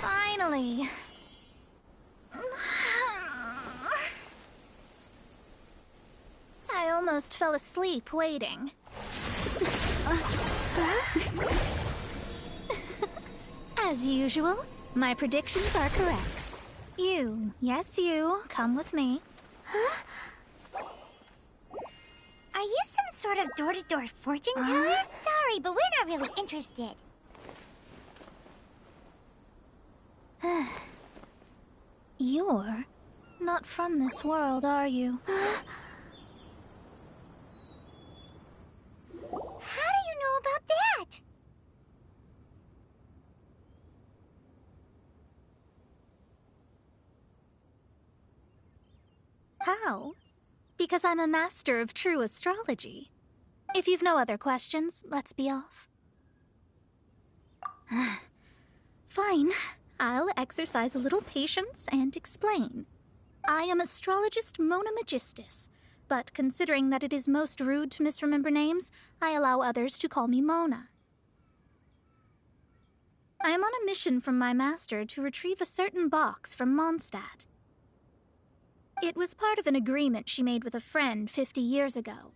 Finally. I almost fell asleep waiting. As usual, my predictions are correct. You, yes you, come with me. Are you some sort of door-to-door fortune teller? Sorry, but we're not really interested. You're not from this world, are you? How do you know about that? How? Because I'm a master of true astrology. If you've no other questions, let's be off. Fine. I'll exercise a little patience and explain. I am astrologist Mona Magistus, but considering that it is most rude to misremember names, I allow others to call me Mona. I am on a mission from my master to retrieve a certain box from Mondstadt. It was part of an agreement she made with a friend 50 years ago,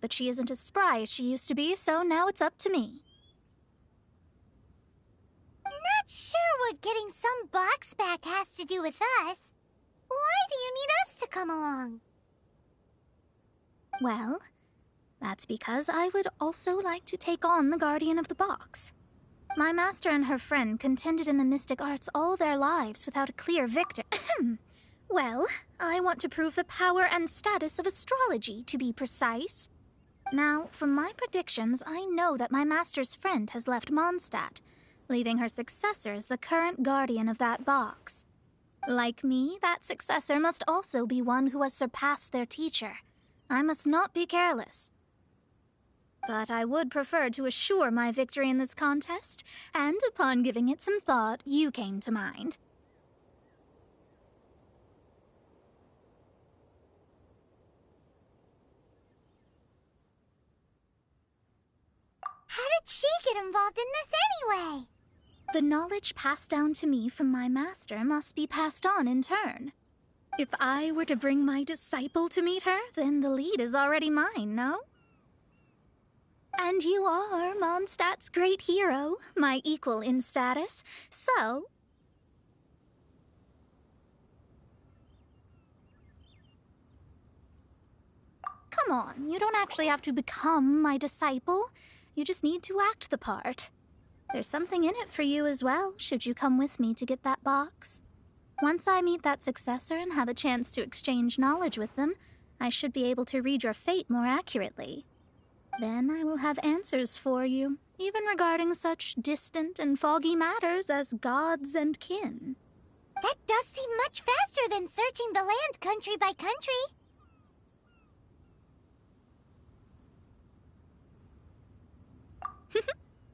but she isn't as spry as she used to be, so now it's up to me. Not sure what getting some box back has to do with us. Why do you need us to come along? Well, that's because I would also like to take on the guardian of the box. My master and her friend contended in the mystic arts all their lives without a clear victor. Well, I want to prove the power and status of astrology, to be precise. Now, from my predictions, I know that my master's friend has left Mondstadt, leaving her successor as the current guardian of that box. Like me, that successor must also be one who has surpassed their teacher. I must not be careless. But I would prefer to assure my victory in this contest, and upon giving it some thought, you came to mind. How did she get involved in this anyway? The knowledge passed down to me from my master must be passed on in turn. If I were to bring my disciple to meet her, then the lead is already mine, no? And you are Mondstadt's great hero, my equal in status, so... Come on, you don't actually have to become my disciple. You just need to act the part. There's something in it for you as well, should you come with me to get that box. Once I meet that successor and have a chance to exchange knowledge with them, I should be able to read your fate more accurately. Then I will have answers for you, even regarding such distant and foggy matters as gods and kin. That does seem much faster than searching the land country by country.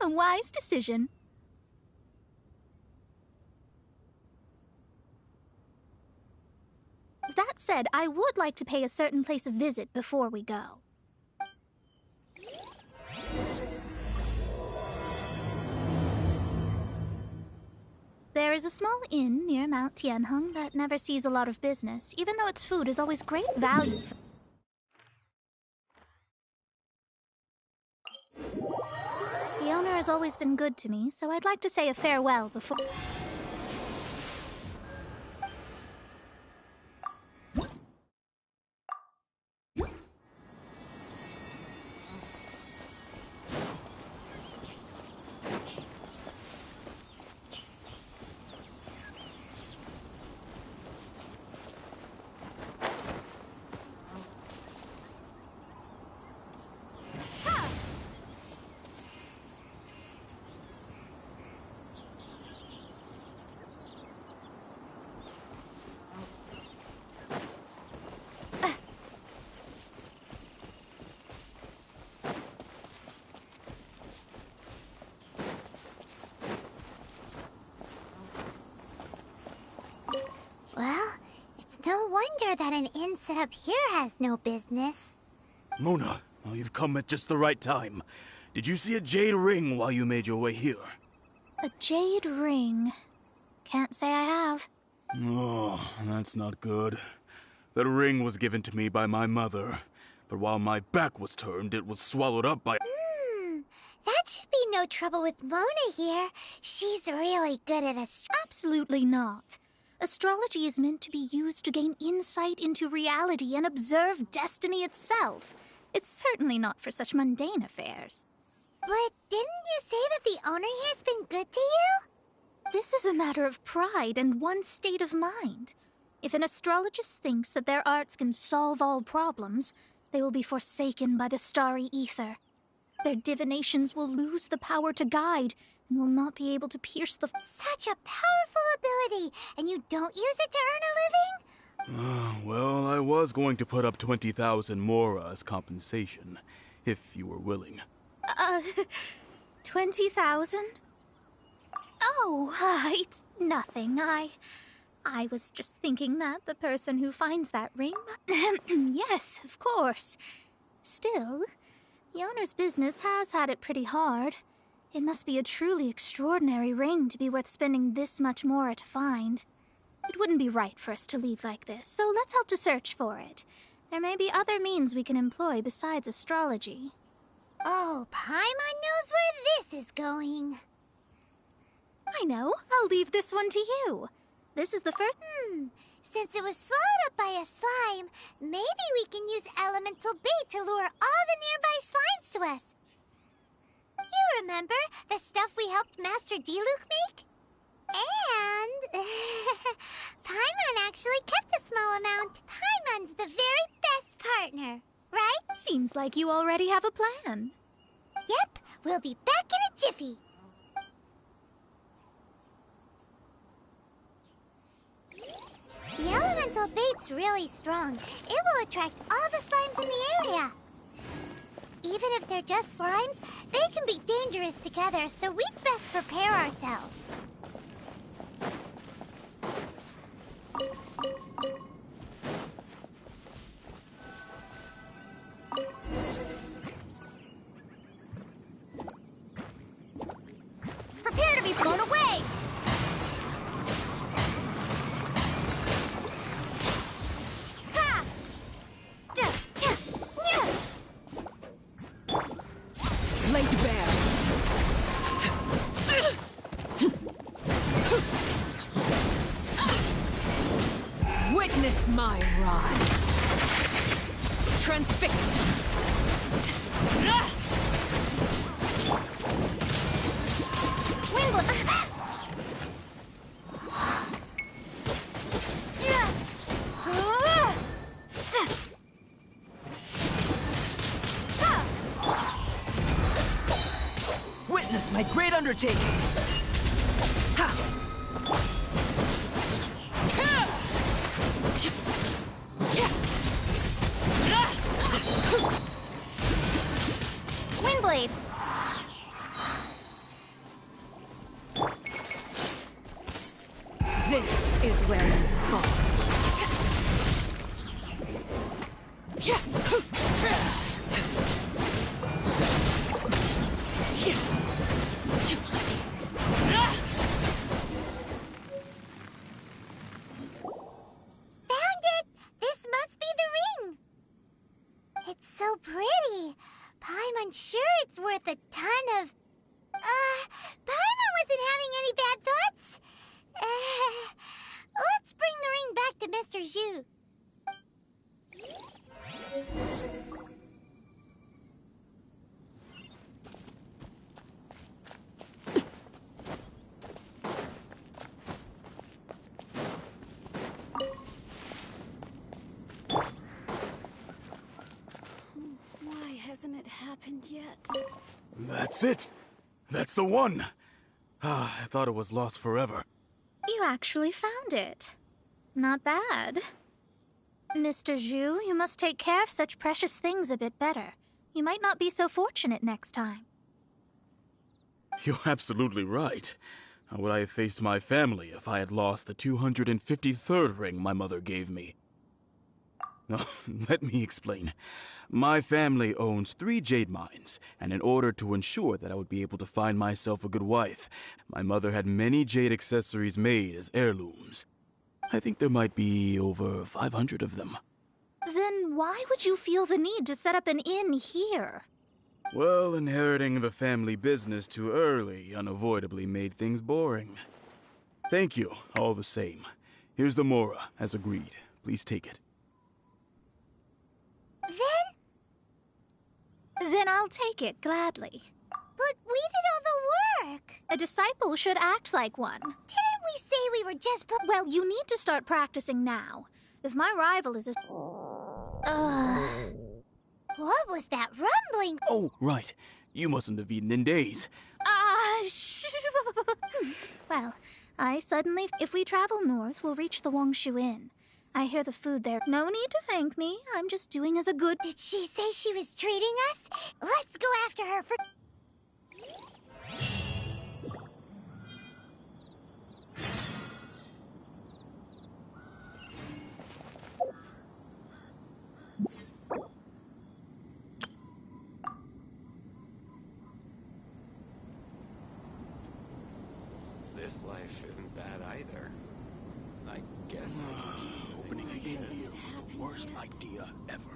A wise decision. That said, I would like to pay a certain place a visit before we go. There is a small inn near Mount Tianheng that never sees a lot of business, even though its food is always great value. The owner has always been good to me, so I'd like to say a farewell before... It's no wonder that an inn set up here has no business. Mona, well, you've come at just the right time. Did you see a jade ring while you made your way here? A jade ring. Can't say I have. Oh, that's not good. That ring was given to me by my mother, but while my back was turned, it was swallowed up by... That should be no trouble with Mona here. She's really good at Absolutely not. Astrology is meant to be used to gain insight into reality and observe destiny itself. It's certainly not for such mundane affairs. But didn't you say that the owner here's been good to you? This is a matter of pride and one's state of mind. If an astrologist thinks that their arts can solve all problems, they will be forsaken by the starry ether. Their divinations will lose the power to guide and will not be able to pierce the... Such a powerful ability, and you don't use it to earn a living? Well, I was going to put up 20,000 mora as compensation, if you were willing. 20,000? Oh, it's nothing. I was just thinking that the person who finds that ring... Yes, of course. Still, the owner's business has had it pretty hard. It must be a truly extraordinary ring to be worth spending this much more to find. It wouldn't be right for us to leave like this, so let's help to search for it. There may be other means we can employ besides astrology. Oh, Paimon knows where this is going. I know. I'll leave this one to you. This is the first... Since it was swallowed up by a slime, maybe we can use elemental bait to lure all the nearby slimes to us. You remember the stuff we helped Master Diluc make? And... Paimon actually kept a small amount. Paimon's the very best partner, right? Seems like you already have a plan. Yep, we'll be back in a jiffy. The elemental bait's really strong. It will attract all the slimes in the area. Even if they're just slimes, they can be dangerous together, so we'd best prepare ourselves. Prepare to be blown away! Laid bare. Witness my rise. Transfixed. Witness my great undertaking. Ha! Windblade! This is where you fall. Found it! This must be the ring! It's so pretty. Paimon sure it's worth a ton of... Paimon wasn't having any bad thoughts. Let's bring the ring back to Mr. Zhu. Why hasn't it happened yet? That's it! That's the one! I thought it was lost forever. You actually found it. Not bad. Mr. Zhu, you must take care of such precious things a bit better. You might not be so fortunate next time. You're absolutely right. How would I have faced my family if I had lost the 253rd ring my mother gave me? Oh, let me explain. My family owns 3 jade mines, and in order to ensure that I would be able to find myself a good wife, my mother had many jade accessories made as heirlooms. I think there might be over 500 of them. Then why would you feel the need to set up an inn here? Well, inheriting the family business too early unavoidably made things boring. Thank you, all the same. Here's the Mora, as agreed. Please take it. Then I'll take it gladly. But we did all the work. A disciple should act like one. Didn't we say we were just Well, you need to start practicing now. If my rival is a... What was that rumbling? Oh, right. You mustn't have eaten in days. Well, if we travel north, we'll reach the Wongshu Inn. I hear the food there. No need to thank me. I'm just doing as a good... Did she say she was treating us? Let's go after her for... This life isn't bad either. I guess Opening the inn here was the worst idea ever.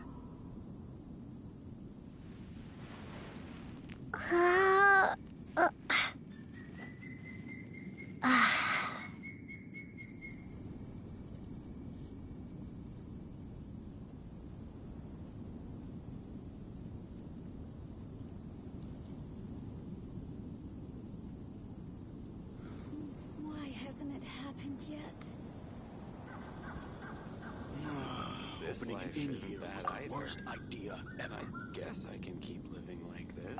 Why hasn't it happened yet? this Opening life an inn isn't here bad was the either. worst idea ever. I guess I can keep living like this.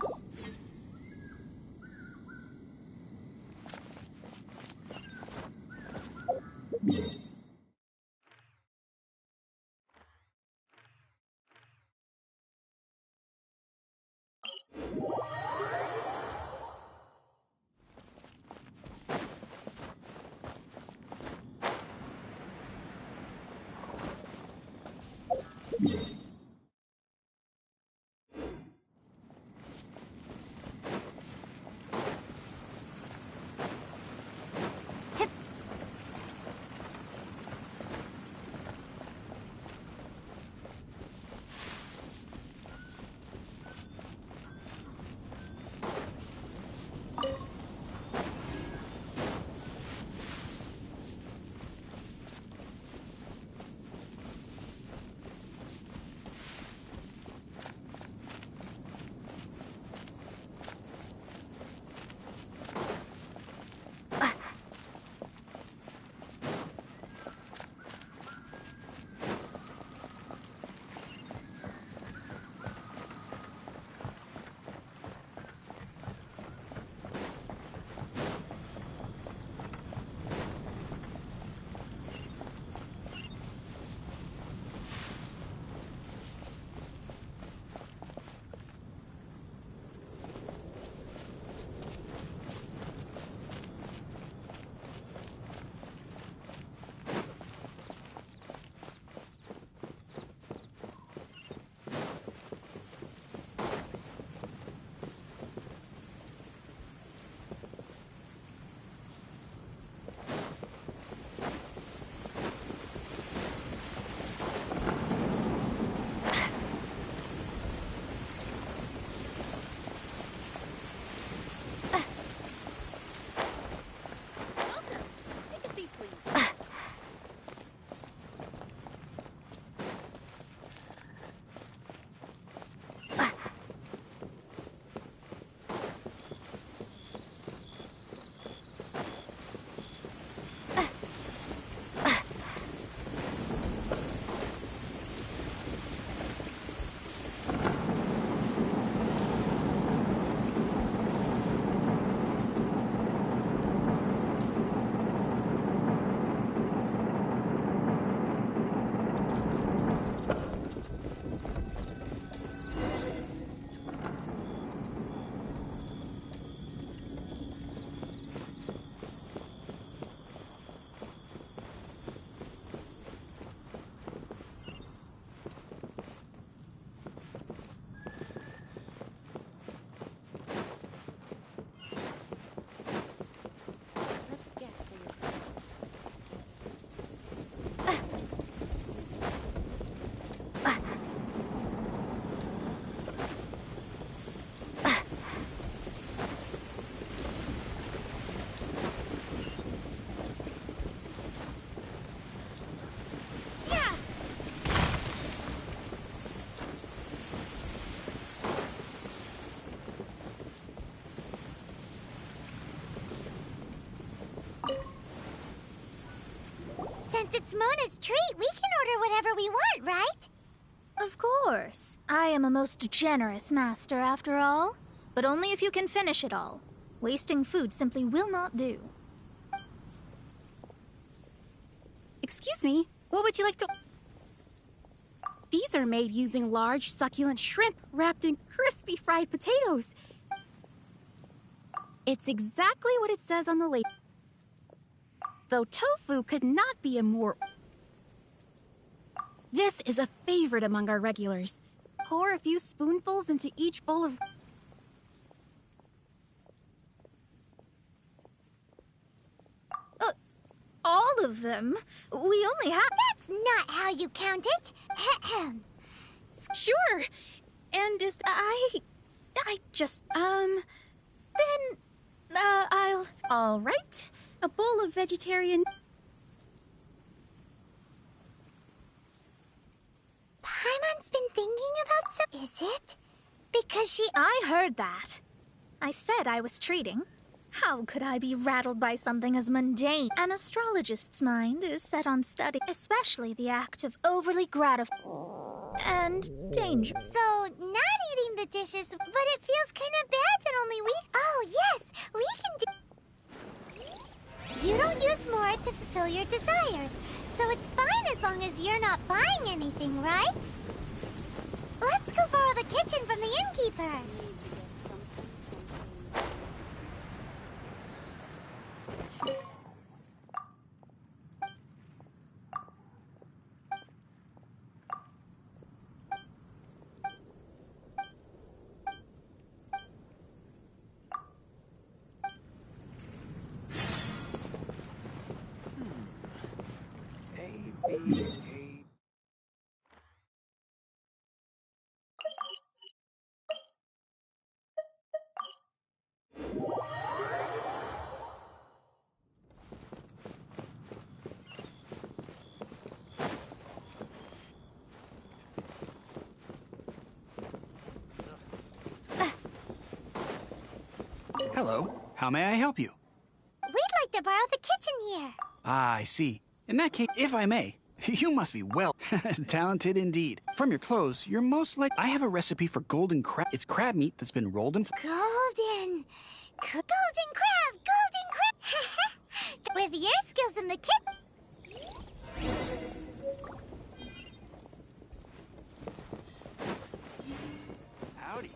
Since it's Mona's treat, we can order whatever we want, right? Of course. I am a most generous master, after all. But only if you can finish it all. Wasting food simply will not do. Excuse me, what would you like to... These are made using large, succulent shrimp wrapped in crispy fried potatoes. It's exactly what it says on the label. Though tofu could not be a more... This is a favorite among our regulars. Pour a few spoonfuls into each bowl of... All of them? We only have... That's not how you count it. Sure. And just... I'll... All right. A bowl of vegetarian... Paimon's been thinking about some... Is it? Because she... I heard that. I said I was treating. How could I be rattled by something as mundane? An astrologist's mind is set on study, especially the act of overly gratifying and dangerous. So, not eating the dishes, but it feels kind of bad that only we... Oh, yes, we can do... You don't use more to fulfill your desires, so it's fine as long as you're not buying anything, right? Let's go borrow the kitchen from the innkeeper. Hello, how may I help you? We'd like to borrow the kitchen here. Ah, I see. In that case, if I may, you must be well talented indeed. From your clothes, you're most like... I have a recipe for golden crab. It's crab meat that's been rolled in... Golden crab! Golden crab! With your skills in the kitchen... Howdy.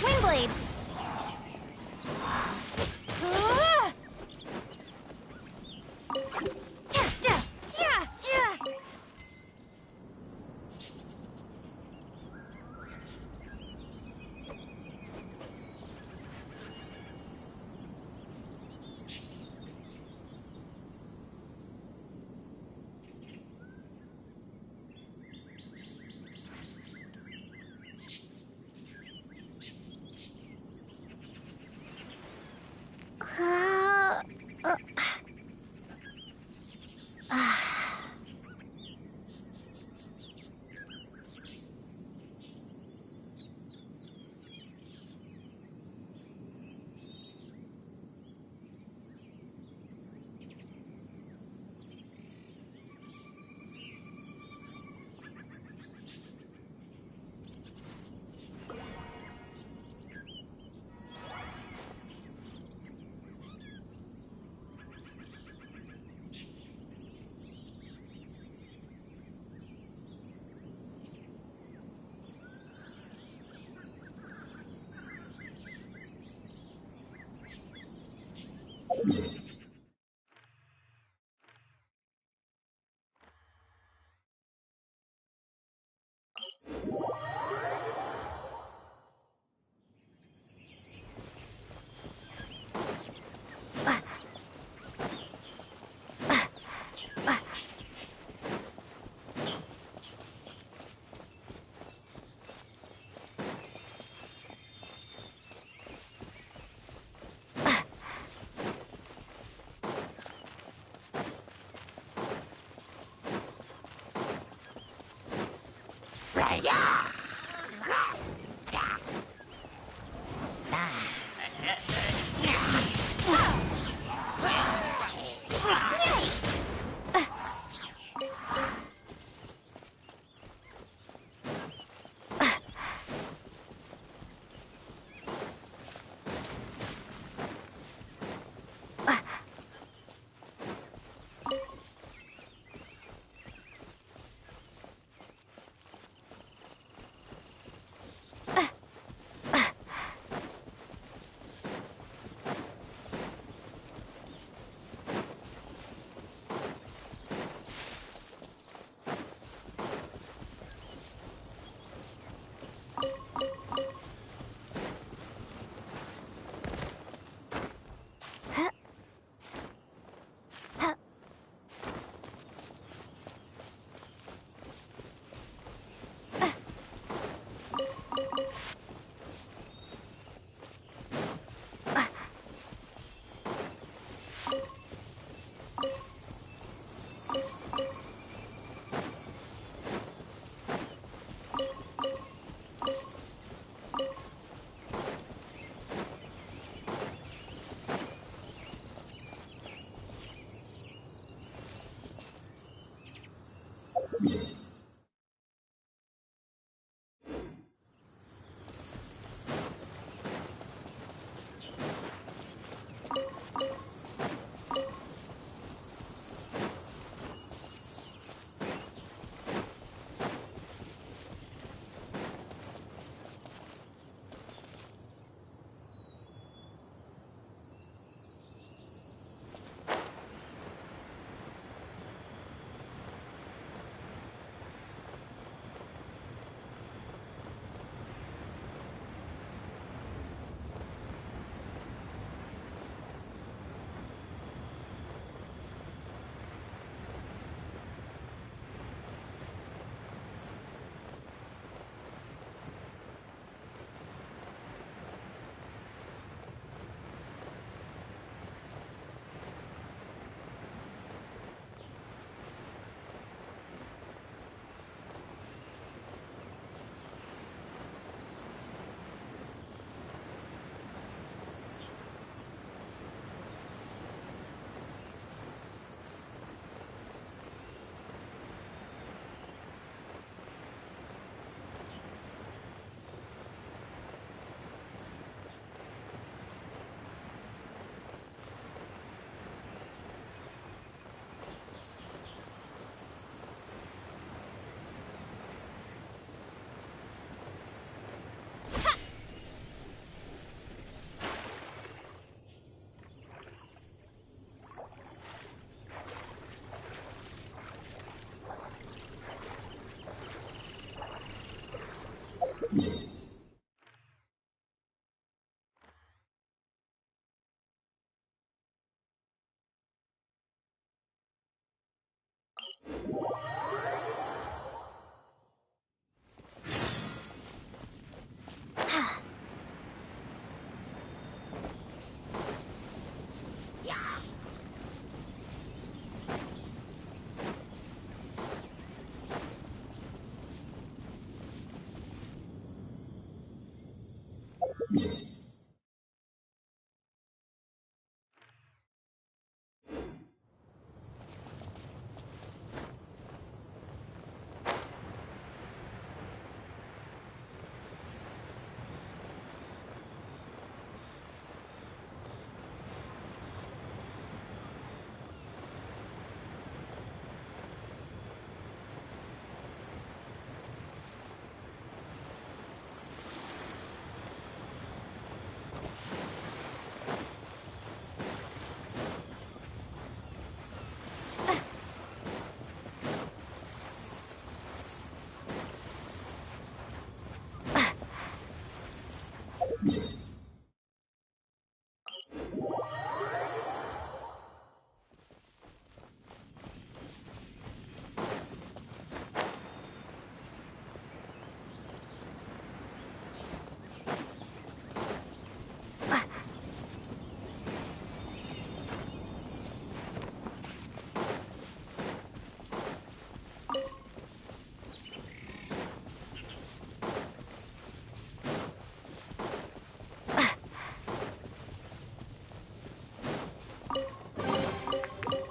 Windblade!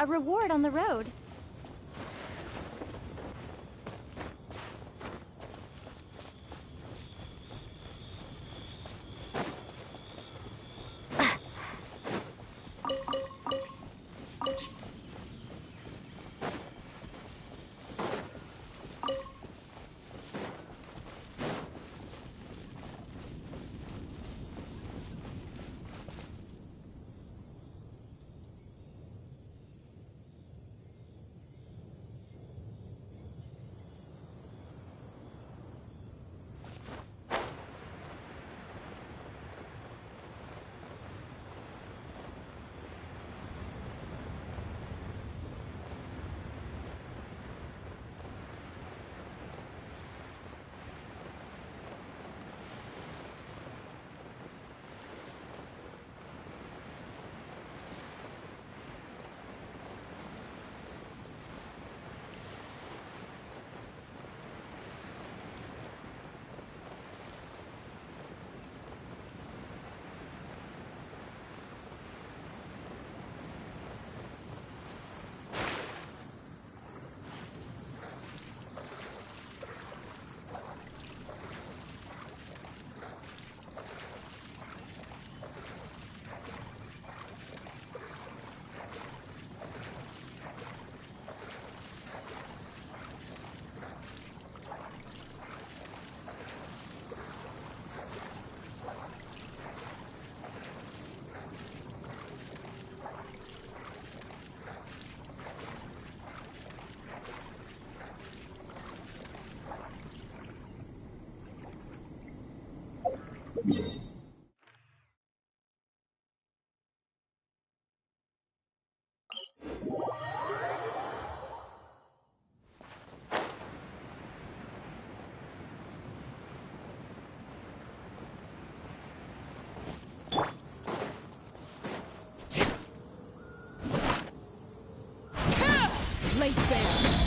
A reward on the road. Late there.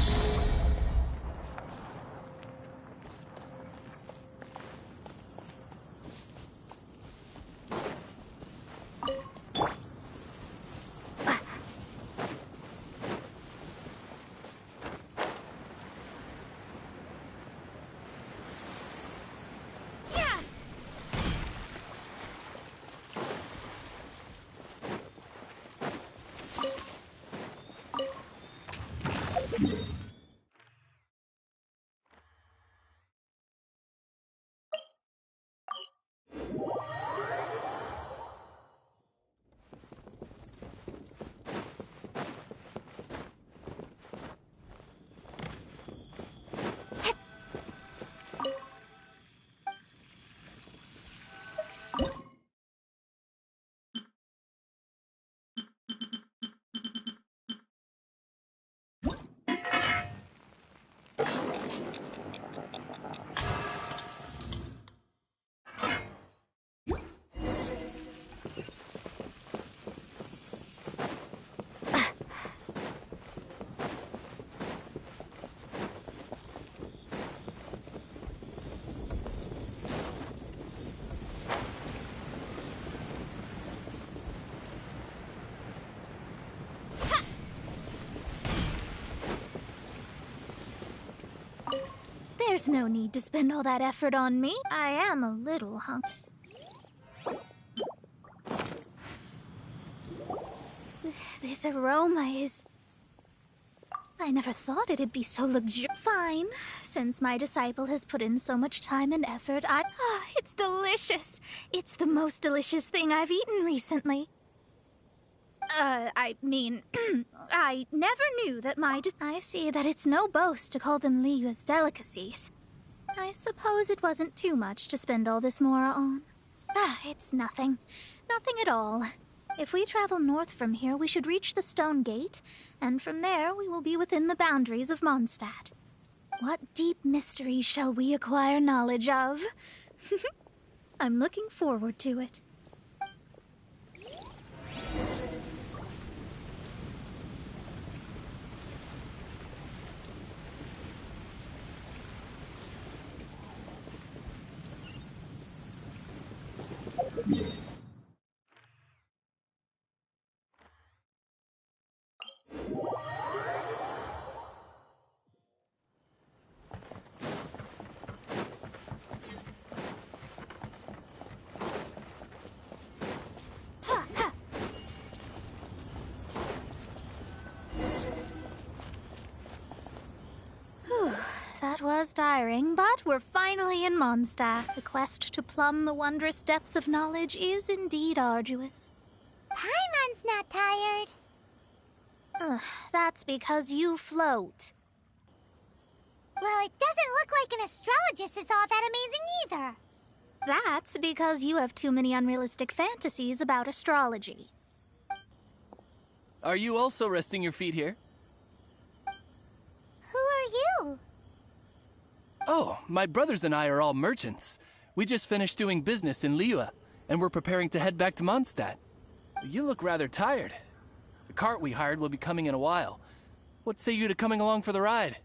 There's no need to spend all that effort on me. I am a little hungry. This aroma is... I never thought it'd be so Fine. Since my disciple has put in so much time and effort, it's delicious. It's the most delicious thing I've eaten recently. I mean, I never knew that I see that it's no boast to call them Liyue's delicacies. I suppose it wasn't too much to spend all this mora on. It's nothing. Nothing at all. If we travel north from here, we should reach the Stone Gate, and from there we will be within the boundaries of Mondstadt. What deep mysteries shall we acquire knowledge of? I'm looking forward to it. That was tiring, but we're finally in Mondstadt. The quest to plumb the wondrous depths of knowledge is indeed arduous. Paimon's not tired. That's because you float. Well, it doesn't look like an astrologist is all that amazing either. That's because you have too many unrealistic fantasies about astrology. Are you also resting your feet here? Who are you? Oh, my brothers and I are all merchants. We just finished doing business in Liyue, and we're preparing to head back to Mondstadt. You look rather tired. The cart we hired will be coming in a while. What say you to coming along for the ride?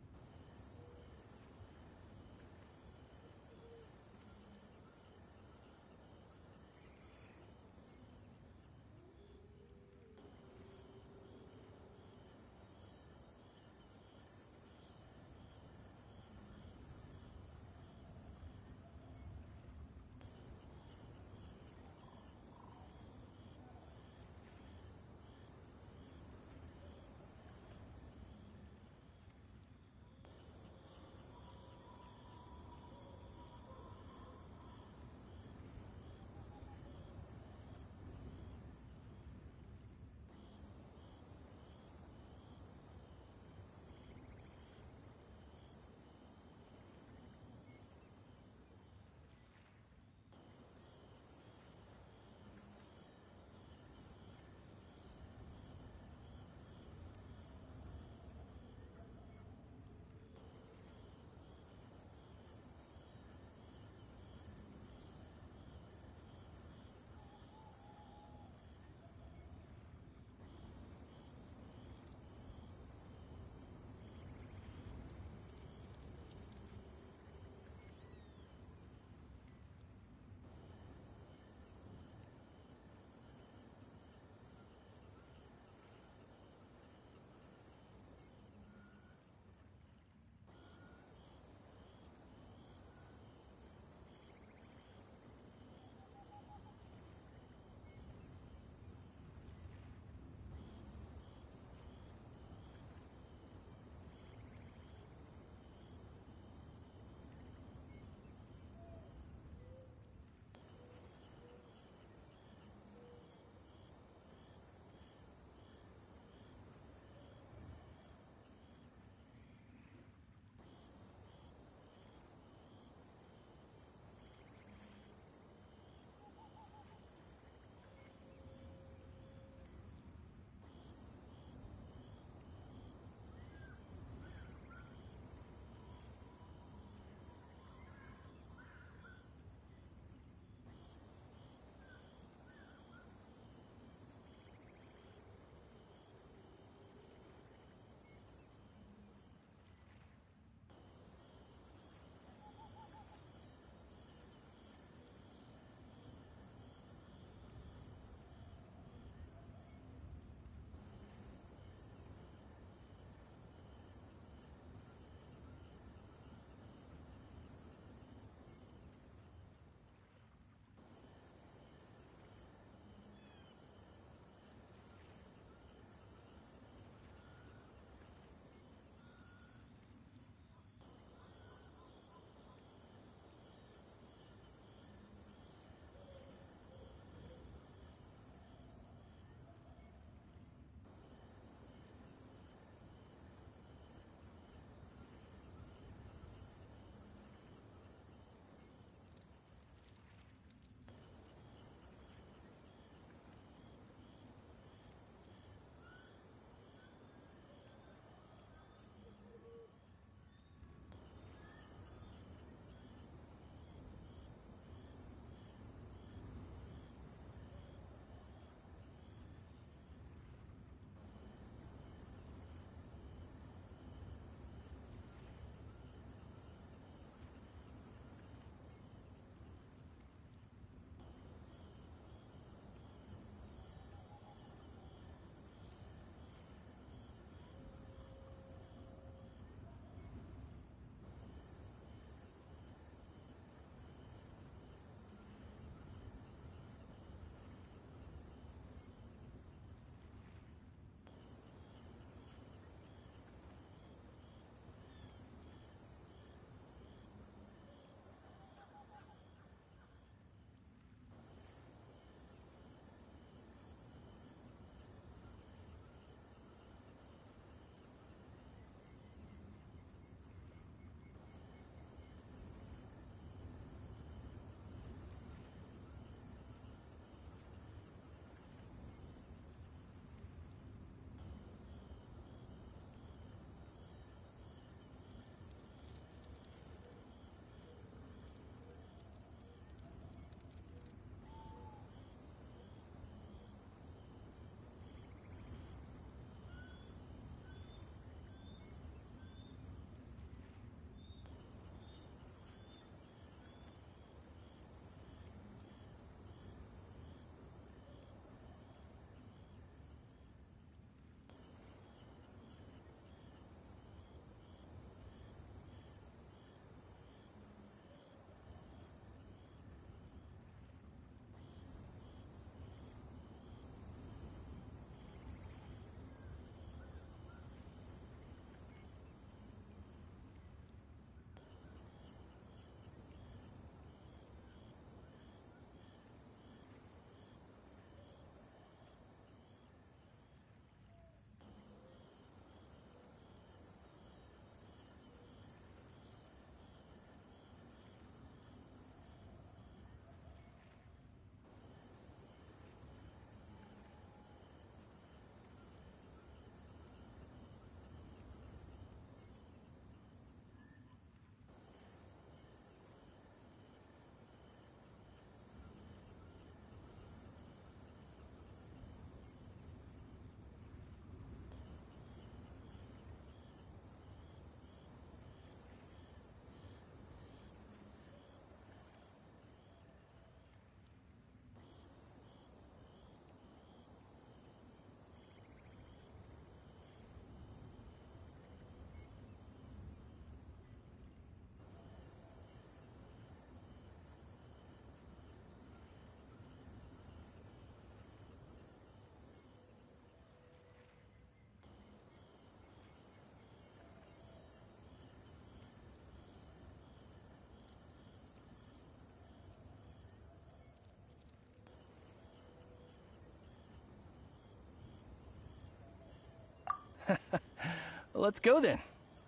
Let's go then.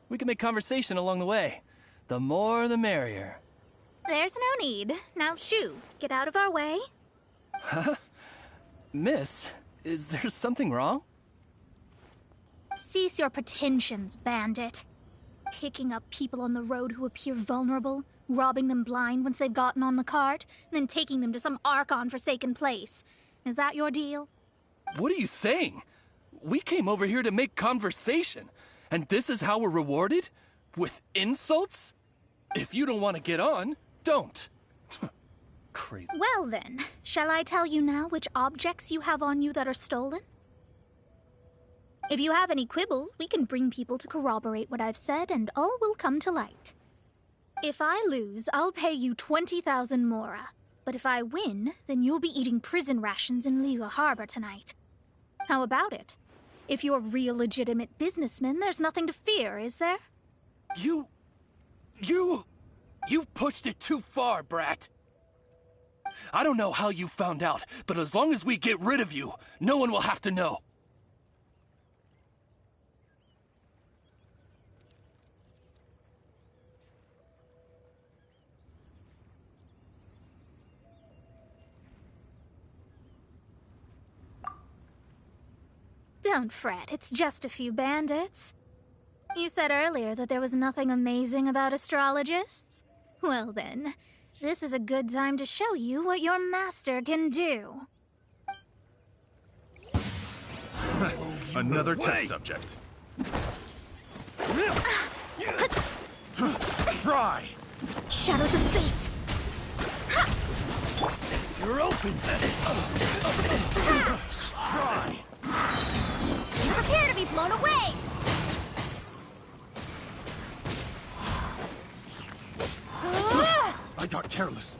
We can make conversation along the way. The more the merrier. There's no need. Now shoo, get out of our way. Huh? Miss, is there something wrong? Cease your pretensions, bandit. Picking up people on the road who appear vulnerable, robbing them blind once they've gotten on the cart, and then taking them to some Archon-forsaken place. Is that your deal? What are you saying? We came over here to make conversation, and this is how we're rewarded? With insults? If you don't want to get on, don't. Crazy. Well then, shall I tell you now which objects you have on you that are stolen? If you have any quibbles, we can bring people to corroborate what I've said, and all will come to light. If I lose, I'll pay you 20,000 mora. But if I win, then you'll be eating prison rations in Liyue Harbor tonight. How about it? If you're real legitimate businessmen, there's nothing to fear, is there? You've pushed it too far, brat. I don't know how you found out, but as long as we get rid of you, no one will have to know. Don't fret, it's just a few bandits. You said earlier that there was nothing amazing about astrologists? Well then, this is a good time to show you what your master can do. Another test subject. Try! Shadows of fate! You're open! Try! Prepare to be blown away! I got careless.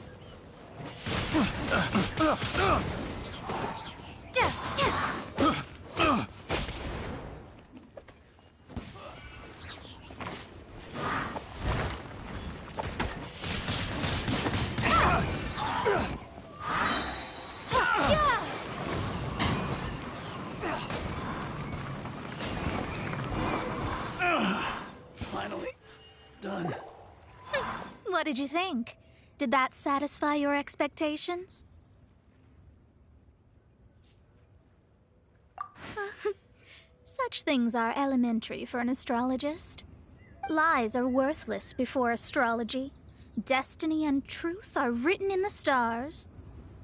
Finally. Done. What did you think? Did that satisfy your expectations? Such things are elementary for an astrologist. Lies are worthless before astrology. Destiny and truth are written in the stars.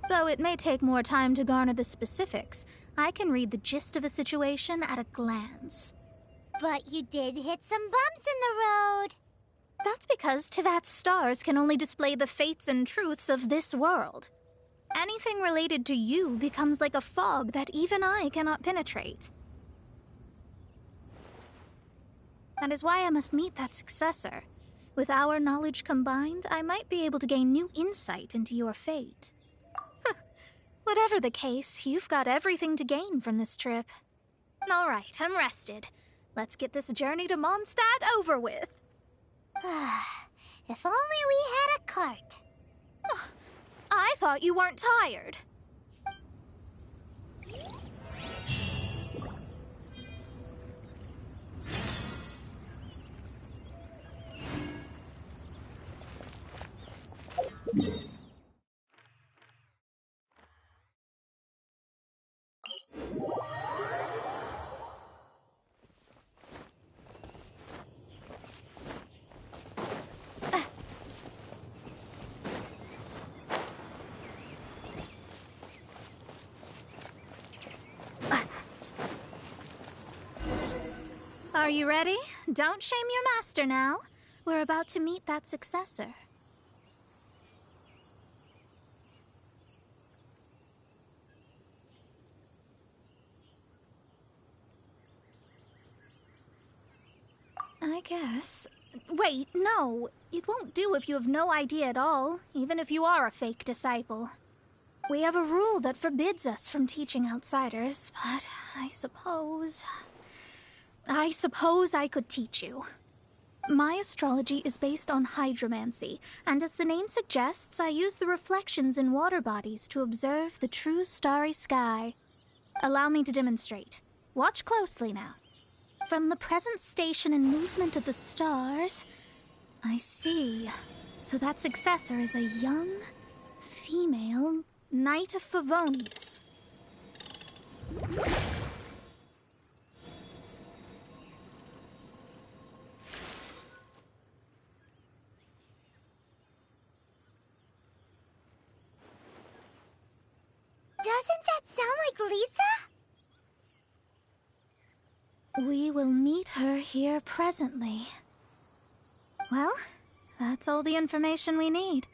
Though it may take more time to garner the specifics, I can read the gist of a situation at a glance. But you did hit some bumps in the road. That's because Tivat's stars can only display the fates and truths of this world. Anything related to you becomes like a fog that even I cannot penetrate. That is why I must meet that successor. With our knowledge combined, I might be able to gain new insight into your fate. Whatever the case, you've got everything to gain from this trip. All right, I'm rested. Let's get this journey to Mondstadt over with. If only we had a cart. I thought you weren't tired. Are you ready? Don't shame your master now. We're about to meet that successor. I guess. Wait, no. It won't do if you have no idea at all, even if you are a fake disciple. We have a rule that forbids us from teaching outsiders, but I suppose I could teach you. My astrology is based on hydromancy, and as the name suggests, I use the reflections in water bodies to observe the true starry sky. Allow me to demonstrate. Watch closely now. From the present station and movement of the stars, I see. So that successor is a young, female Knight of Favonius. Doesn't that sound like Lisa? We will meet her here presently. Well, that's all the information we need.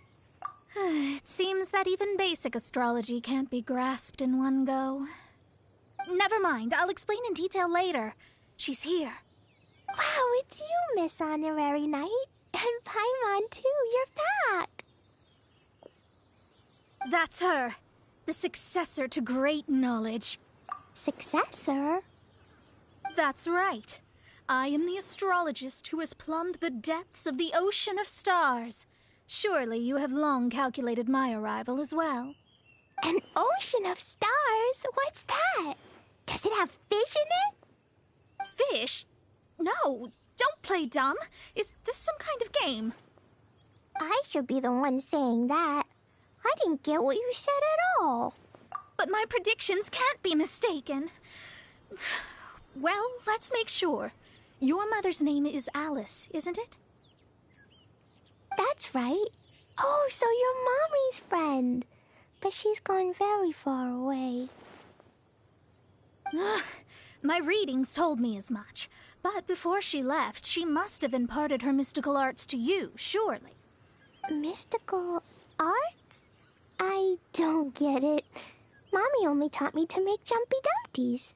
It seems that even basic astrology can't be grasped in one go. Never mind, I'll explain in detail later. She's here. Wow, it's you, Miss Honorary Knight. And Paimon, too. You're back. That's her. The successor to great knowledge. Successor? That's right. I am the astrologist who has plumbed the depths of the ocean of stars. Surely you have long calculated my arrival as well. An ocean of stars? What's that? Does it have fish in it? Fish? No, don't play dumb. Is this some kind of game? I should be the one saying that. I didn't get what you said at all. But my predictions can't be mistaken. Well, let's make sure. Your mother's name is Alice, isn't it? That's right. Oh, so you're Mommy's friend. But she's gone very far away. My readings told me as much. But before she left, she must have imparted her mystical arts to you, surely. Mystical arts? I don't get it. Mommy only taught me to make Jumpy Dumpties.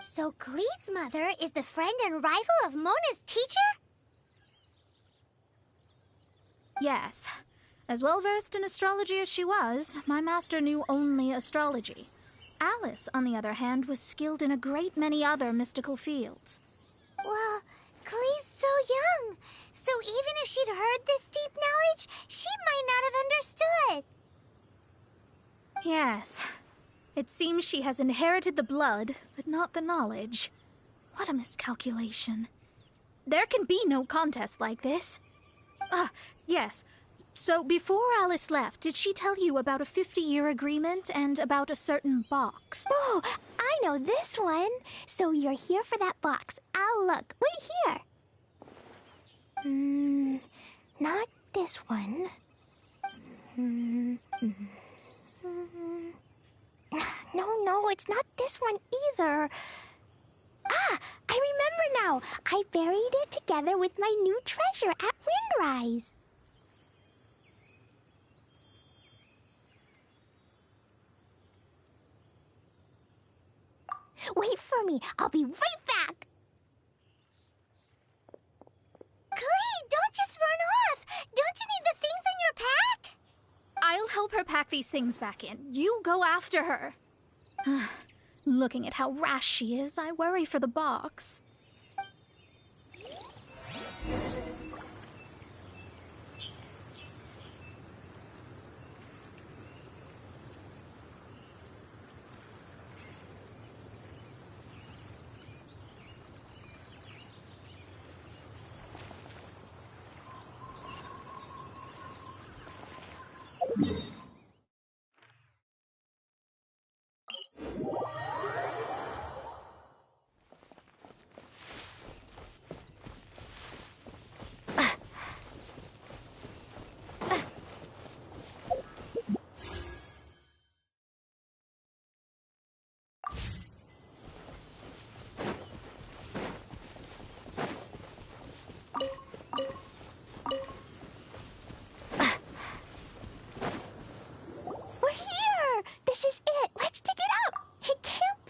So Glee's mother is the friend and rival of Mona's teacher? Yes. As well versed in astrology as she was, my master knew only astrology. Alice, on the other hand, was skilled in a great many other mystical fields. Well, Glee's so young. So even if she'd heard this deep knowledge, she might not have understood. Yes. It seems she has inherited the blood, but not the knowledge. What a miscalculation. There can be no contest like this. Ah, yes. So before Alice left, did she tell you about a 50-year agreement and about a certain box? Oh, I know this one. So you're here for that box. I'll look. Wait here. Not this one. No, it's not this one either. Ah, I remember now. I buried it together with my new treasure at Windrise. Wait for me. I'll be right back. Glee, don't just run off. Don't you need the things in your pack? I'll help her pack these things back in. You go after her. Looking at how rash she is, I worry for the box. We're here! This is it! Let's dig it up! It can't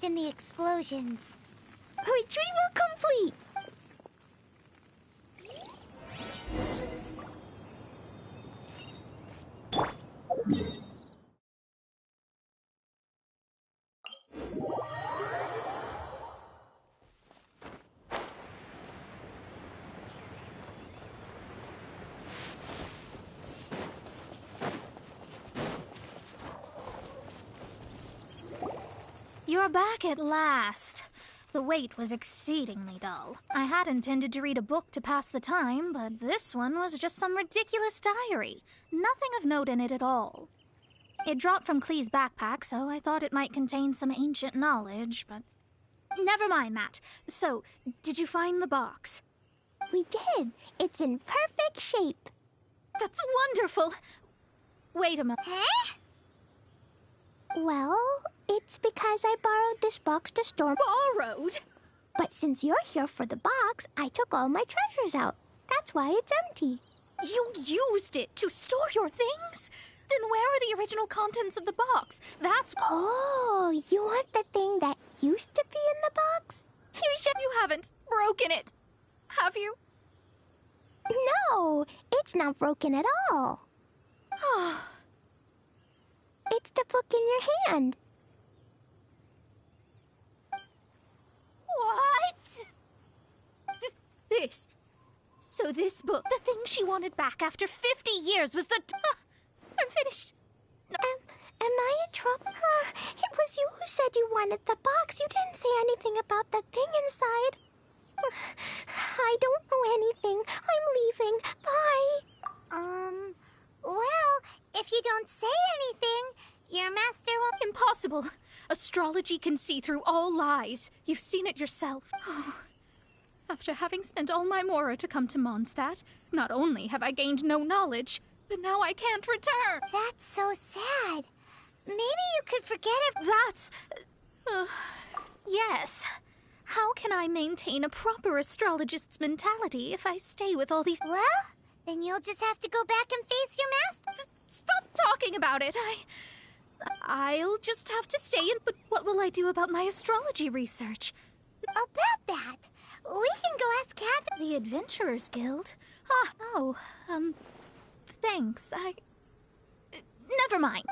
vanished in the explosions. Retrieval complete! You're back at last. The wait was exceedingly dull. I had intended to read a book to pass the time, but this one was just some ridiculous diary. Nothing of note in it at all. It dropped from Clee's backpack, so I thought it might contain some ancient knowledge, but... Never mind that. So, did you find the box? We did. It's in perfect shape. That's wonderful! Wait a minute. Huh? Well, it's because I borrowed this box to store... Borrowed? But since you're here for the box, I took all my treasures out. That's why it's empty. You used it to store your things? Then where are the original contents of the box? That's... Oh, you want the thing that used to be in the box? You haven't broken it, have you? No, it's not broken at all. It's the book in your hand. What? This. So this book, the thing she wanted back after 50 years, was the... I'm finished. Am I in trouble? It was you who said you wanted the box. You didn't say anything about the thing inside. I don't know anything. I'm leaving. Bye. Well, if you don't say anything, your master will... Impossible. Astrology can see through all lies. You've seen it yourself. After having spent all my mora to come to Mondstadt, not only have I gained no knowledge, but now I can't return. That's so sad. Maybe you could forget it. That's... yes. How can I maintain a proper astrologist's mentality if I stay with all these... Well, then you'll just have to go back and face your master. Stop talking about it. I'll just have to stay in... But what will I do about my astrology research? About that, we can go ask Catherine. The Adventurers Guild? Thanks. Never mind.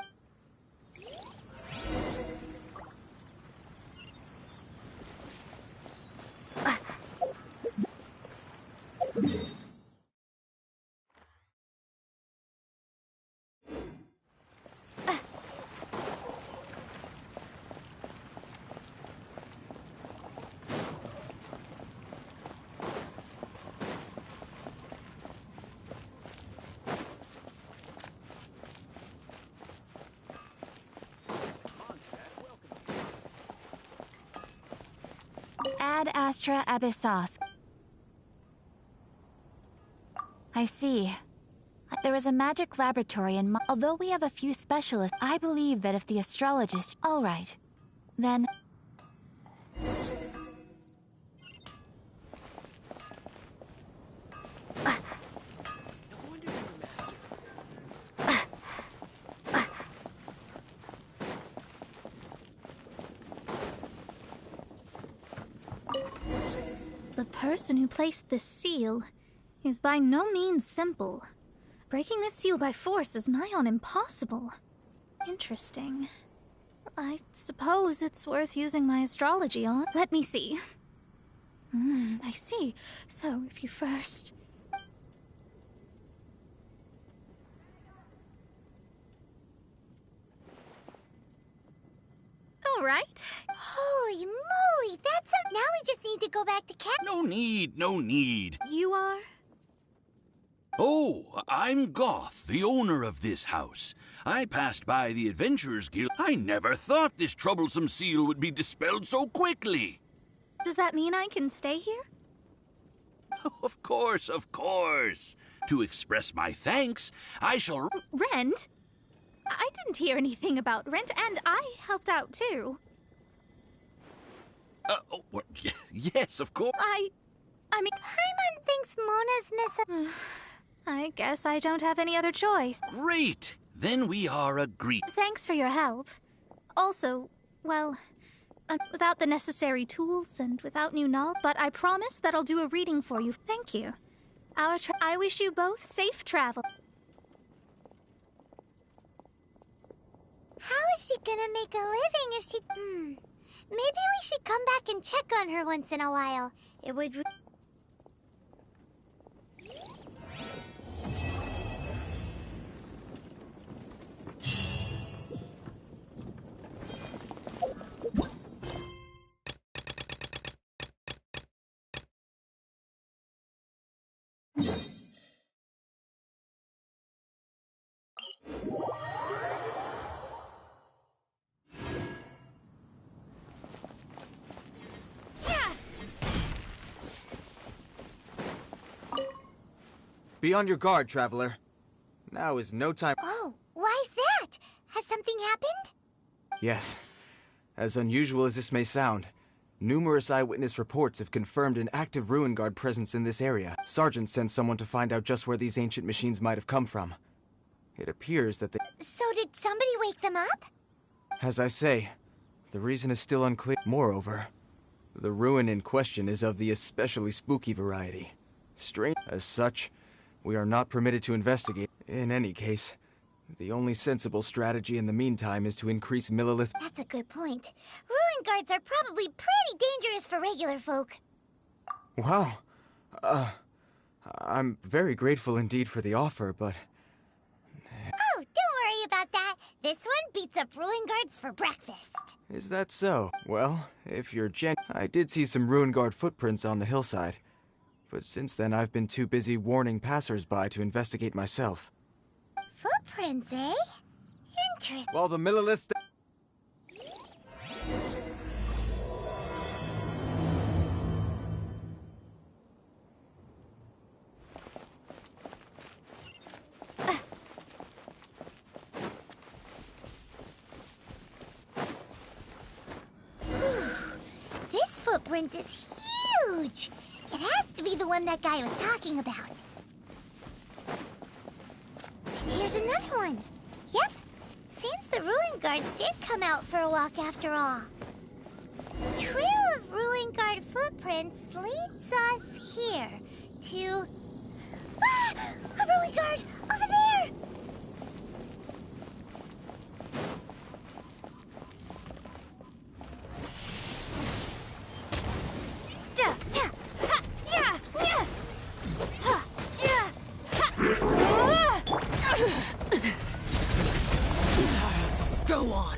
Ad Astra Abyssos. I see. There is a magic laboratory in although we have a few specialists, I believe that if the astrologist... All right. Then... The person who placed this seal is by no means simple. Breaking this seal by force is nigh on impossible. Interesting. I suppose it's worth using my astrology on. Let me see. I see. So, if you first... All right. Holy moly, that's a... Now we just need to go back to Cat... No need, no need. You are? Oh, I'm Goth, the owner of this house. I passed by the Adventurers Guild. I never thought this troublesome seal would be dispelled so quickly. Does that mean I can stay here? Of course, of course. To express my thanks, I shall... Rent? I didn't hear anything about rent, and I helped out too. Yes, of course. I mean... Paimon thinks Mona's missing... I guess I don't have any other choice. Great! Then we are agreed. Thanks for your help. Also, well, without the necessary tools and without new knowledge. But I promise that I'll do a reading for you. Thank you. I wish you both safe travel. How is she gonna make a living if she... Maybe we should come back and check on her once in a while. It would... Be on your guard, traveler. Now is no time. Oh, why's that? Has something happened? Yes. As unusual as this may sound, numerous eyewitness reports have confirmed an active Ruin Guard presence in this area. Sergeant sent someone to find out just where these ancient machines might have come from. It appears that they... So did somebody wake them up? As I say, the reason is still unclear. Moreover, the ruin in question is of the especially spooky variety. Strange. As such, we are not permitted to investigate. In any case, the only sensible strategy in the meantime is to increase millilith... That's a good point. Ruin guards are probably pretty dangerous for regular folk. Wow. I'm very grateful indeed for the offer, but... Oh, don't worry about that. This one beats up ruin guards for breakfast. Is that so? Well, if you're I did see some Ruin Guard footprints on the hillside. But since then, I've been too busy warning passers-by to investigate myself. Footprints, eh? Interesting. While the milliliths... This footprint is huge. It has to be the one that guy was talking about. And here's another one. Yep. Seems the Ruin Guards did come out for a walk after all. The trail of Ruin Guard footprints leads us here to... Ah! A Ruin Guard! Over there! Go on.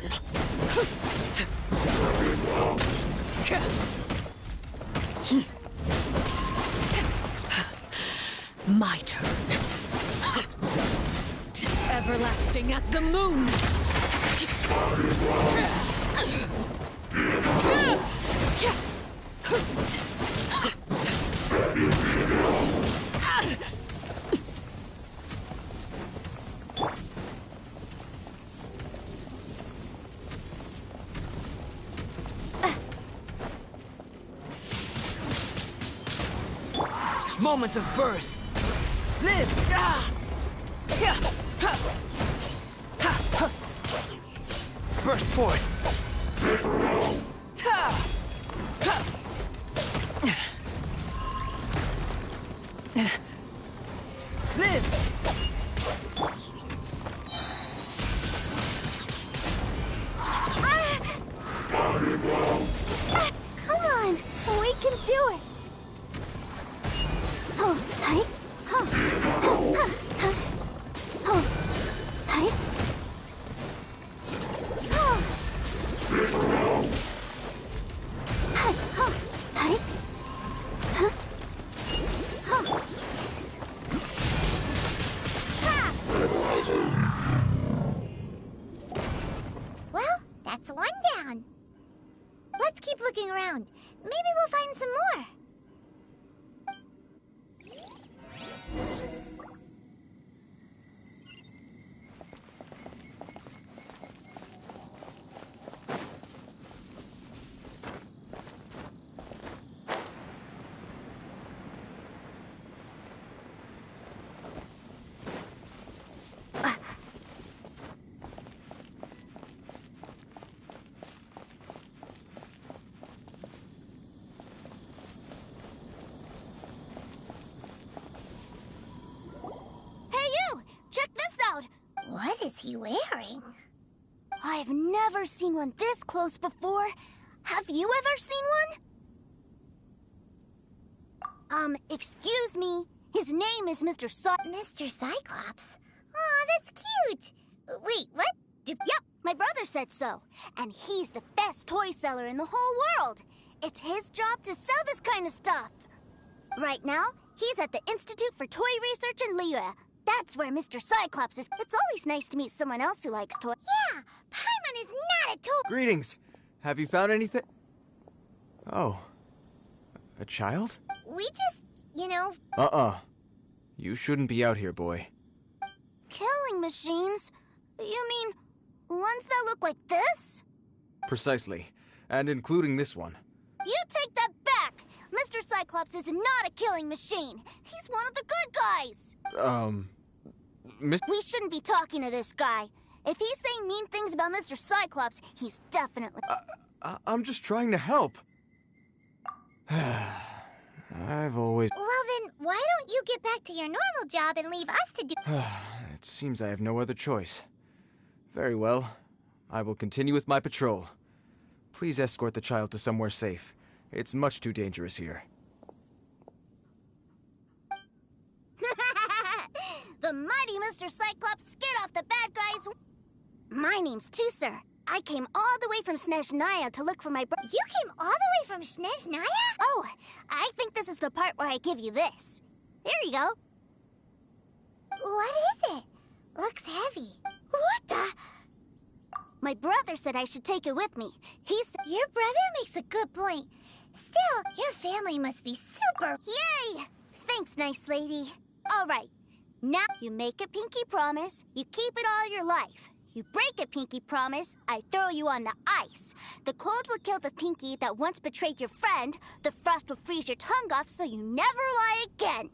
My turn. Everlasting as the moon. Moment of birth. Live! Burst forth. Live! Come on, we can do it. Well, that's one down. Let's keep looking around. Maybe we'll find some more. What is he wearing? I've never seen one this close before. Have you ever seen one? Excuse me. His name is Mr. Mr. Cyclops? Aw, that's cute. Wait, what? Yep, my brother said so. And he's the best toy seller in the whole world. It's his job to sell this kind of stuff. Right now, he's at the Institute for Toy Research in Liyue. That's where Mr. Cyclops is. It's always nice to meet someone else who likes toys. Yeah, Paimon is not a toy. Greetings. Have you found anything? Oh. A child? We just, you know... You shouldn't be out here, boy. Killing machines? You mean ones that look like this? Precisely. And including this one. You take that back! Mr. Cyclops is not a killing machine. He's one of the good guys. We shouldn't be talking to this guy. If he's saying mean things about Mr. Cyclops, he's definitely... I'm just trying to help. I've always... Well then, why don't you get back to your normal job and leave us to do... It seems I have no other choice. Very well. I will continue with my patrol. Please escort the child to somewhere safe. It's much too dangerous here. The mighty Mr. Cyclops scared off the bad guys. My name's Tusser. I came all the way from Snezhnaya to look for my brother. You came all the way from Snezhnaya? Oh, I think this is the part where I give you this. Here you go. What is it? Looks heavy. What the? My brother said I should take it with me. Your brother makes a good point. Still, your family must be super... Yay! Thanks, nice lady. All right. Now, you make a pinky promise, you keep it all your life. You break a pinky promise, I throw you on the ice. The cold will kill the pinky that once betrayed your friend. The frost will freeze your tongue off so you never lie again.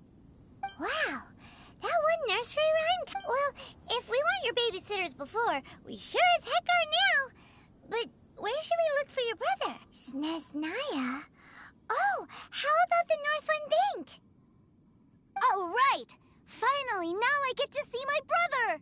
Wow, that one nursery rhyme... Well, if we weren't your babysitters before, we sure as heck are now. But where should we look for your brother? Snezhnaya? Oh, how about the Northland Bank? Oh, right! Finally, now I get to see my brother!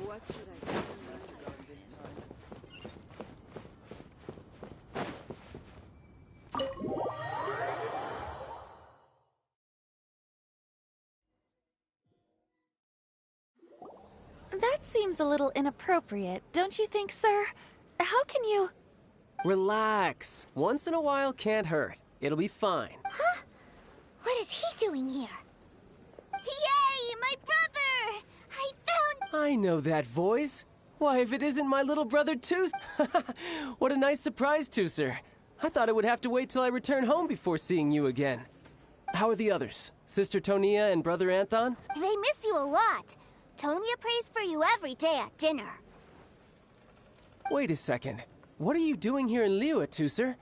What should I do this time? That seems a little inappropriate, don't you think, sir? How can you... Relax. Once in a while can't hurt. It'll be fine. Huh? What is he doing here? Yay! My brother! I know that voice. Why, if it isn't my little brother, Tusser. What a nice surprise, Tusser. I thought I would have to wait till I return home before seeing you again. How are the others? Sister Tonia and Brother Anthon? They miss you a lot. Tonia prays for you every day at dinner. Wait a second. What are you doing here in Liyue, Tusser?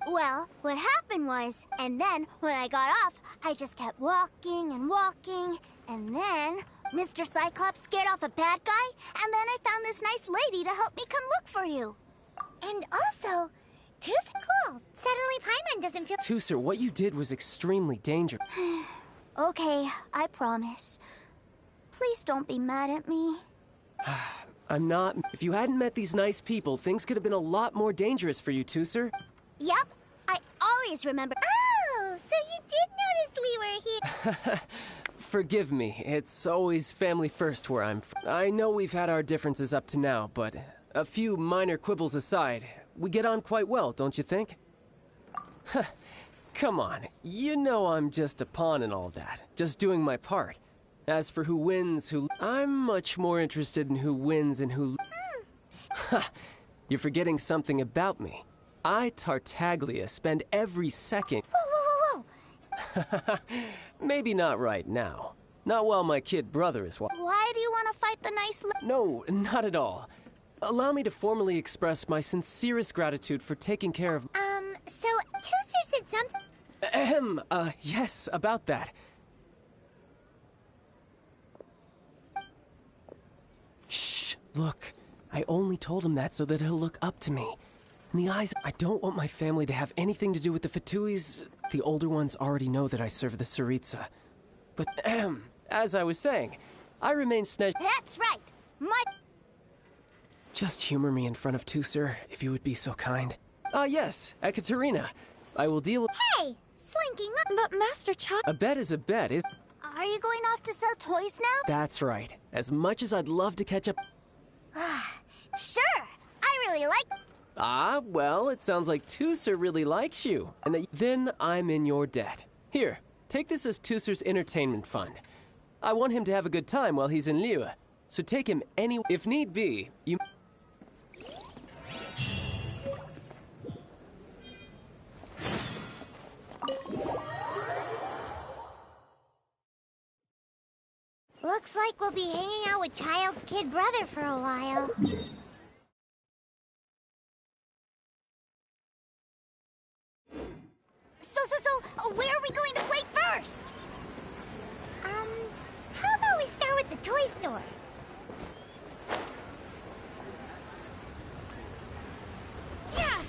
Well, what happened was, and then when I got off, I just kept walking and walking, and then Mr. Cyclops scared off a bad guy, and then I found this nice lady to help me come look for you. And also, Tusser, cool. Suddenly Paimon doesn't feel... Tusser, what you did was extremely dangerous. Okay, I promise. Please don't be mad at me. I'm not. If you hadn't met these nice people, things could have been a lot more dangerous for you, Tusser. Yep, I always remember. Oh, so you did notice we were here. Forgive me, it's always family first where I'm from. I know we've had our differences up to now, but a few minor quibbles aside, we get on quite well, don't you think? Come on, you know I'm just a pawn in all that, just doing my part. As for who wins, I'm much more interested in who wins and who... Ha! You're forgetting something about me. I, Tartaglia, spend every second... Whoa, whoa, whoa, whoa! Maybe not right now. Not while my kid brother is... Why do you want to fight the nice... No, not at all. Allow me to formally express my sincerest gratitude for taking care of... So, Tooster said something... Yes, about that. Shh, look. I only told him that so that he'll look up to me. In the eyes, I don't want my family to have anything to do with the Fatuis. The older ones already know that I serve the Tsaritsa. But, as I was saying, I remain That's right! Just humor me in front of Tooser, if you would be so kind. Yes, Ekaterina. I will deal with... Hey! Slinking up... But Master Cha... A bet is a bet, is... Are you going off to sell toys now? That's right. As much as I'd love to catch up... Sure! I really like... Ah, well, it sounds like Tooser really likes you. And that... Then I'm in your debt. Here, take this as Tooser's entertainment fund. I want him to have a good time while he's in Liyue. So take him any... If need be, you... Looks like we'll be hanging out with Child's kid brother for a while. So, where are we going to play first? How about we start with the toy store? Yeah!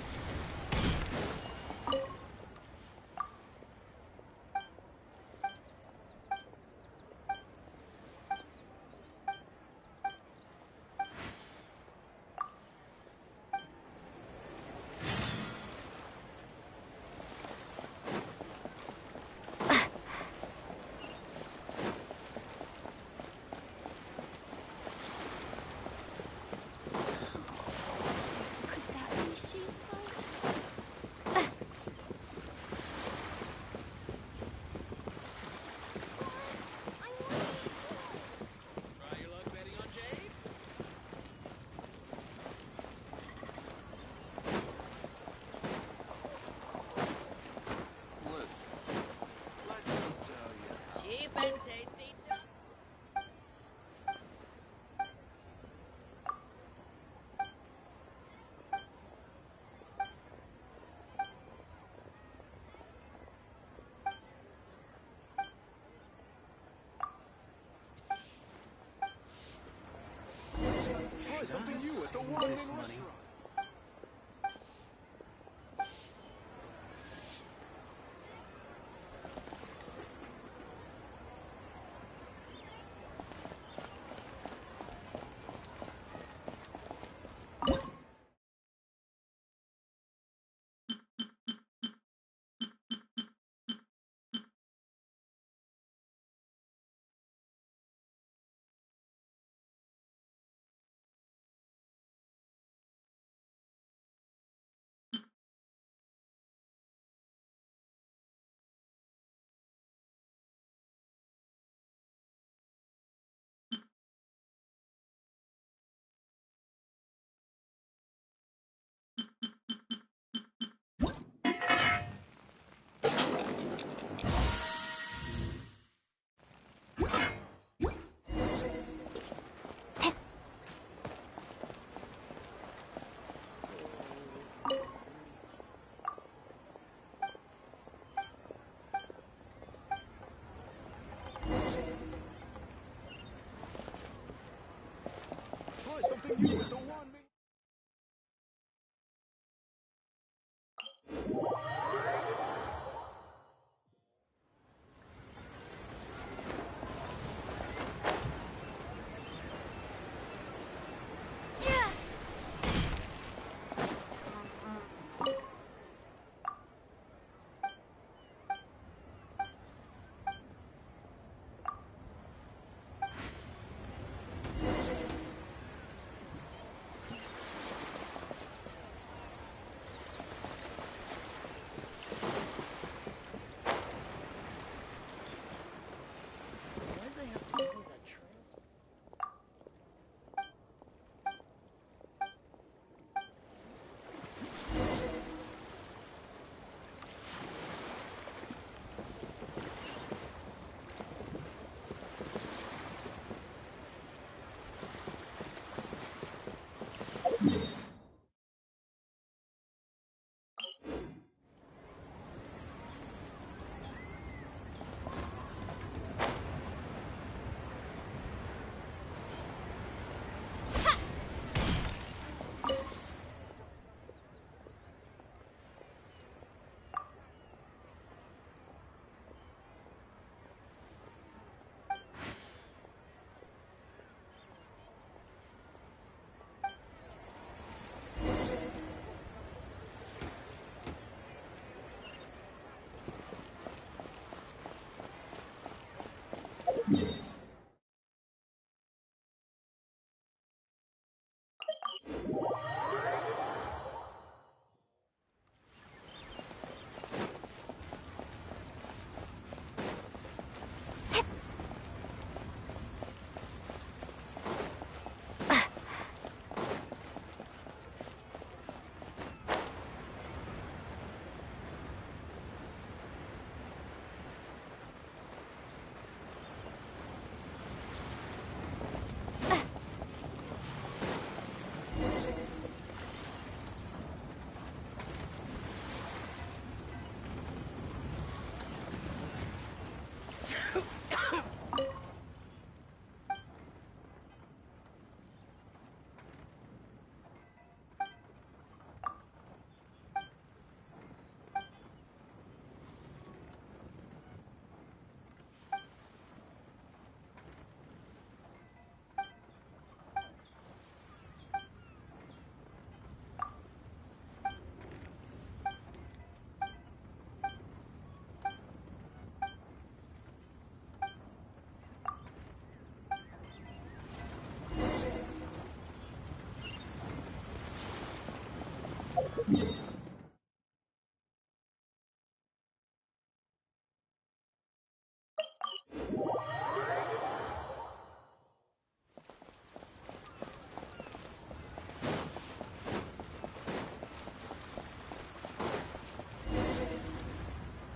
Something new at the Warming Restaurant. Something new with the one.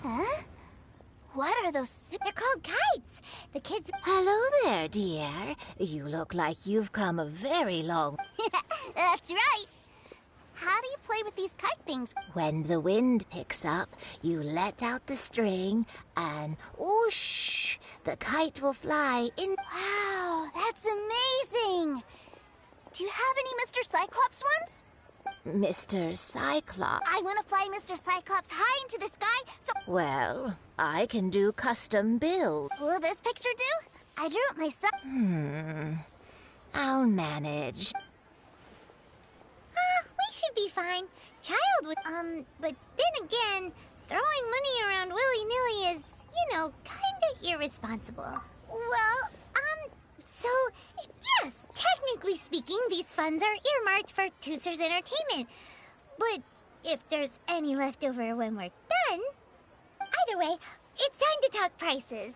Huh? What are those? They're called kites. The kids. Hello there, dear. You look like you've come a very long... That's right. How do you play with these kite things? When the wind picks up, you let out the string and whoosh, the kite will fly in... Wow, that's amazing. Do you have any Mr. Cyclops ones? Mr. Cyclops. I want to fly Mr. Cyclops high into the sky, so... Well, I can do custom build. Will this picture do? I drew it myself. I'll manage. We should be fine. Child would, but then again, throwing money around willy-nilly is, kinda irresponsible. Well, so, yes, technically speaking, these funds are earmarked for Tooser's entertainment. But if there's any left over when we're done... Either way, it's time to talk prices.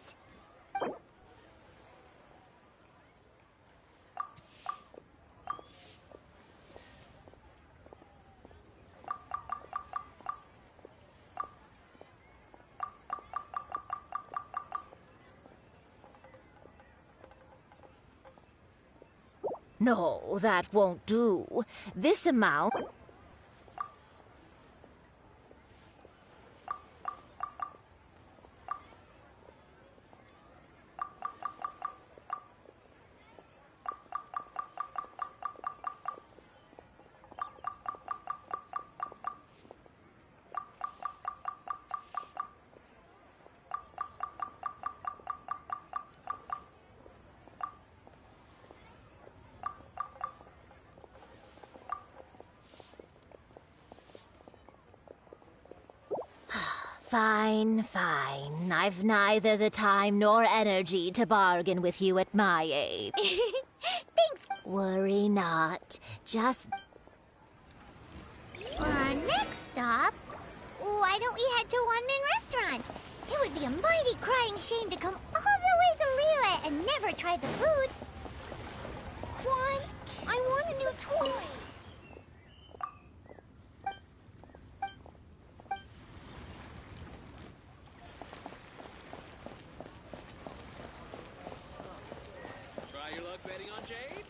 No, that won't do. This amount... Fine, fine. I've neither the time nor energy to bargain with you at my age. Thanks. Worry not. Just... For our next stop, why don't we head to One-Man Restaurant? It would be a mighty crying shame to come all the way to Liyue and never try the food. Quan, I want a new toy. Try your luck betting on Jade?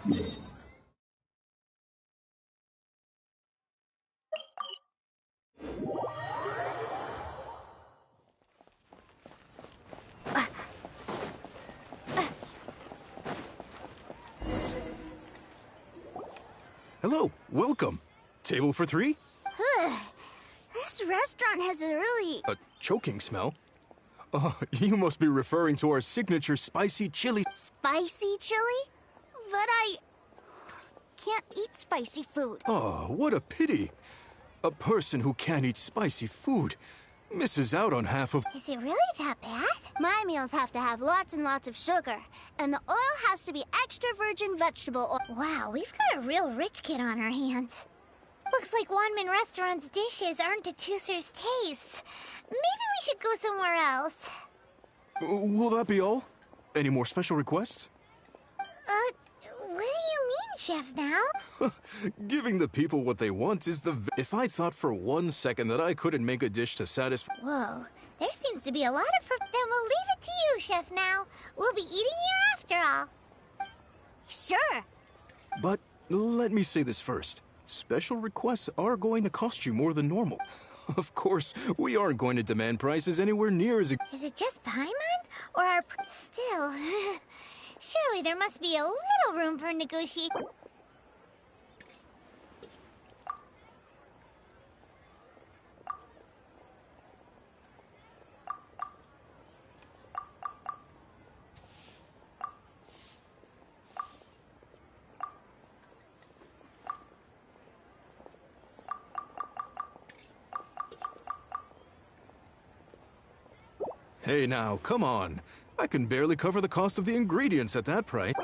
Hello, welcome. Table for three? This restaurant has a really... A choking smell? Oh, you must be referring to our signature spicy chili. Spicy chili? But I can't eat spicy food. Oh, what a pity. A person who can't eat spicy food misses out on half of... Is it really that bad? My meals have to have lots and lots of sugar. And the oil has to be extra virgin vegetable oil. Wow, we've got a real rich kid on our hands. Looks like Wanmin Restaurant's dishes aren't to Tooser's taste. Maybe we should go somewhere else. Will that be all? Any more special requests? What do you mean, Chef now? Giving the people what they want is the... If I thought for 1 second that I couldn't make a dish to satisfy... Whoa, there seems to be a lot of... Then we'll leave it to you, Chef now. We'll be eating here after all. Sure. But let me say this first. Special requests are going to cost you more than normal. Of course, we aren't going to demand prices anywhere near as... Is it just Paimon? Or our... Still... Surely there must be a little room for negotiation. Hey now, come on. I can barely cover the cost of the ingredients at that price.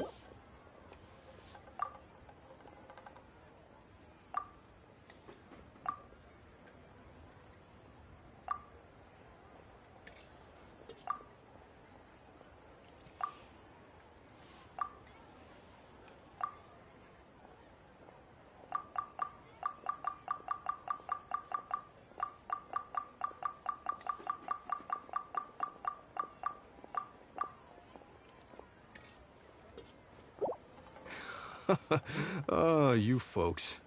You folks.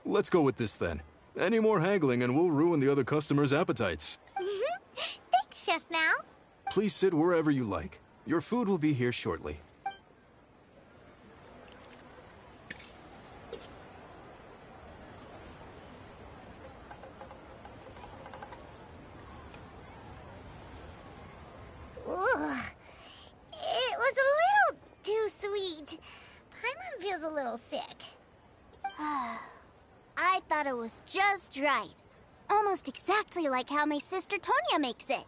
Let's go with this then. Any more haggling and we'll ruin the other customers' appetites. Thanks, Chef now. Please sit wherever you like. Your food will be here shortly. Ugh. It was a little too sweet. Paimon feels a little sick. I thought it was just right. Almost exactly like how my sister Tonya makes it.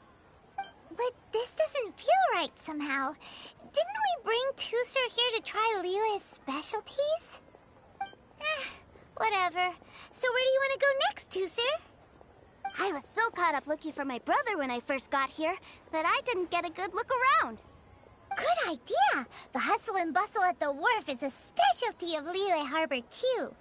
But this doesn't feel right somehow. Didn't we bring Tooser here to try Liyue's specialties? Whatever. So where do you want to go next, Tooser? I was so caught up looking for my brother when I first got here that I didn't get a good look around. Good idea! The hustle and bustle at the wharf is a specialty of Liyue Harbor, too.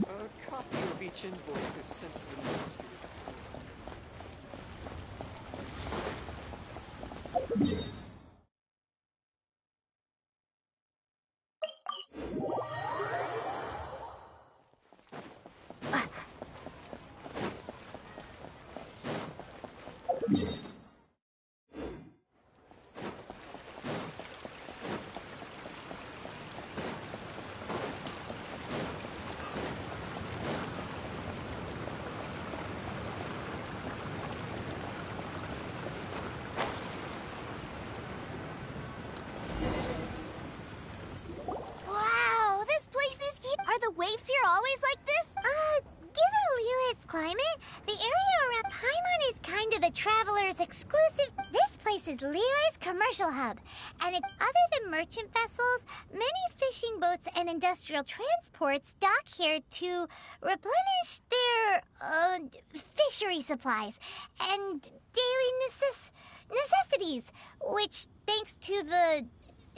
A copy of each invoice is sent to the ministry. Wow, this place is huge. Are the waves here always like this? Given Liyue's climate, the area around Paimon is kind of the traveler's exclusive. This place is Liyue's commercial hub, and other than merchant vessels, many fishing boats and industrial transports dock here to replenish their fishery supplies and daily necessities, which, thanks to the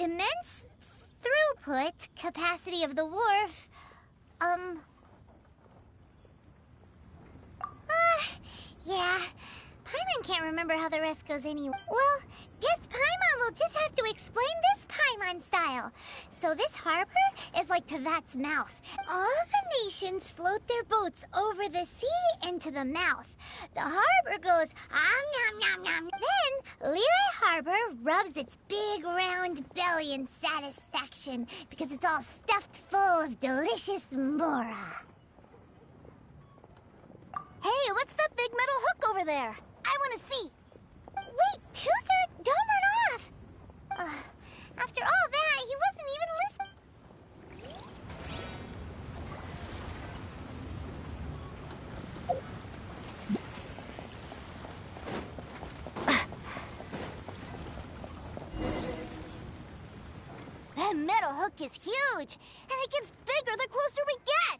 immense throughput capacity of the wharf, yeah. Paimon can't remember how the rest goes anyway. Well, guess Paimon will just have to explain this Paimon style. So this harbor is like Tevat's mouth. All the nations float their boats over the sea into the mouth. The harbor goes, nom nom nom. Then Liyue Harbor rubs its big round belly in satisfaction because it's all stuffed full of delicious mora. Hey, what's that big metal hook over there? I want to see. Wait, Tooser, don't run off. After all that, he wasn't even listening. That metal hook is huge, and it gets bigger the closer we get.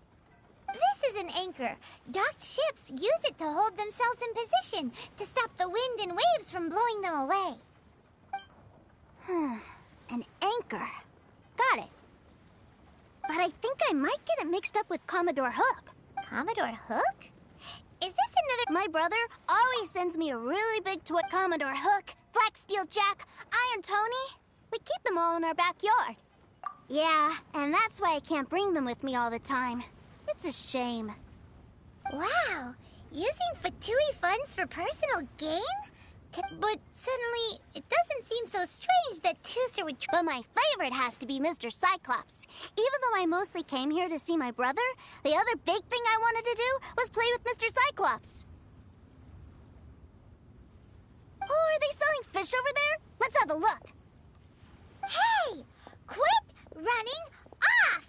This is an anchor. Docked ships use it to hold themselves in position, to stop the wind and waves from blowing them away. An anchor. Got it. But I think I might get it mixed up with Commodore Hook. Commodore Hook? Is this another... My brother always sends me a really big toy. Commodore Hook, Black Steel Jack, Iron Tony. We keep them all in our backyard. Yeah, and that's why I can't bring them with me all the time. It's a shame. Wow, using Fatui funds for personal gain? But suddenly, it doesn't seem so strange that Tooser would... But my favorite has to be Mr. Cyclops. Even though I mostly came here to see my brother, the other big thing I wanted to do was play with Mr. Cyclops. Oh, are they selling fish over there? Let's have a look. Hey! Quit running off!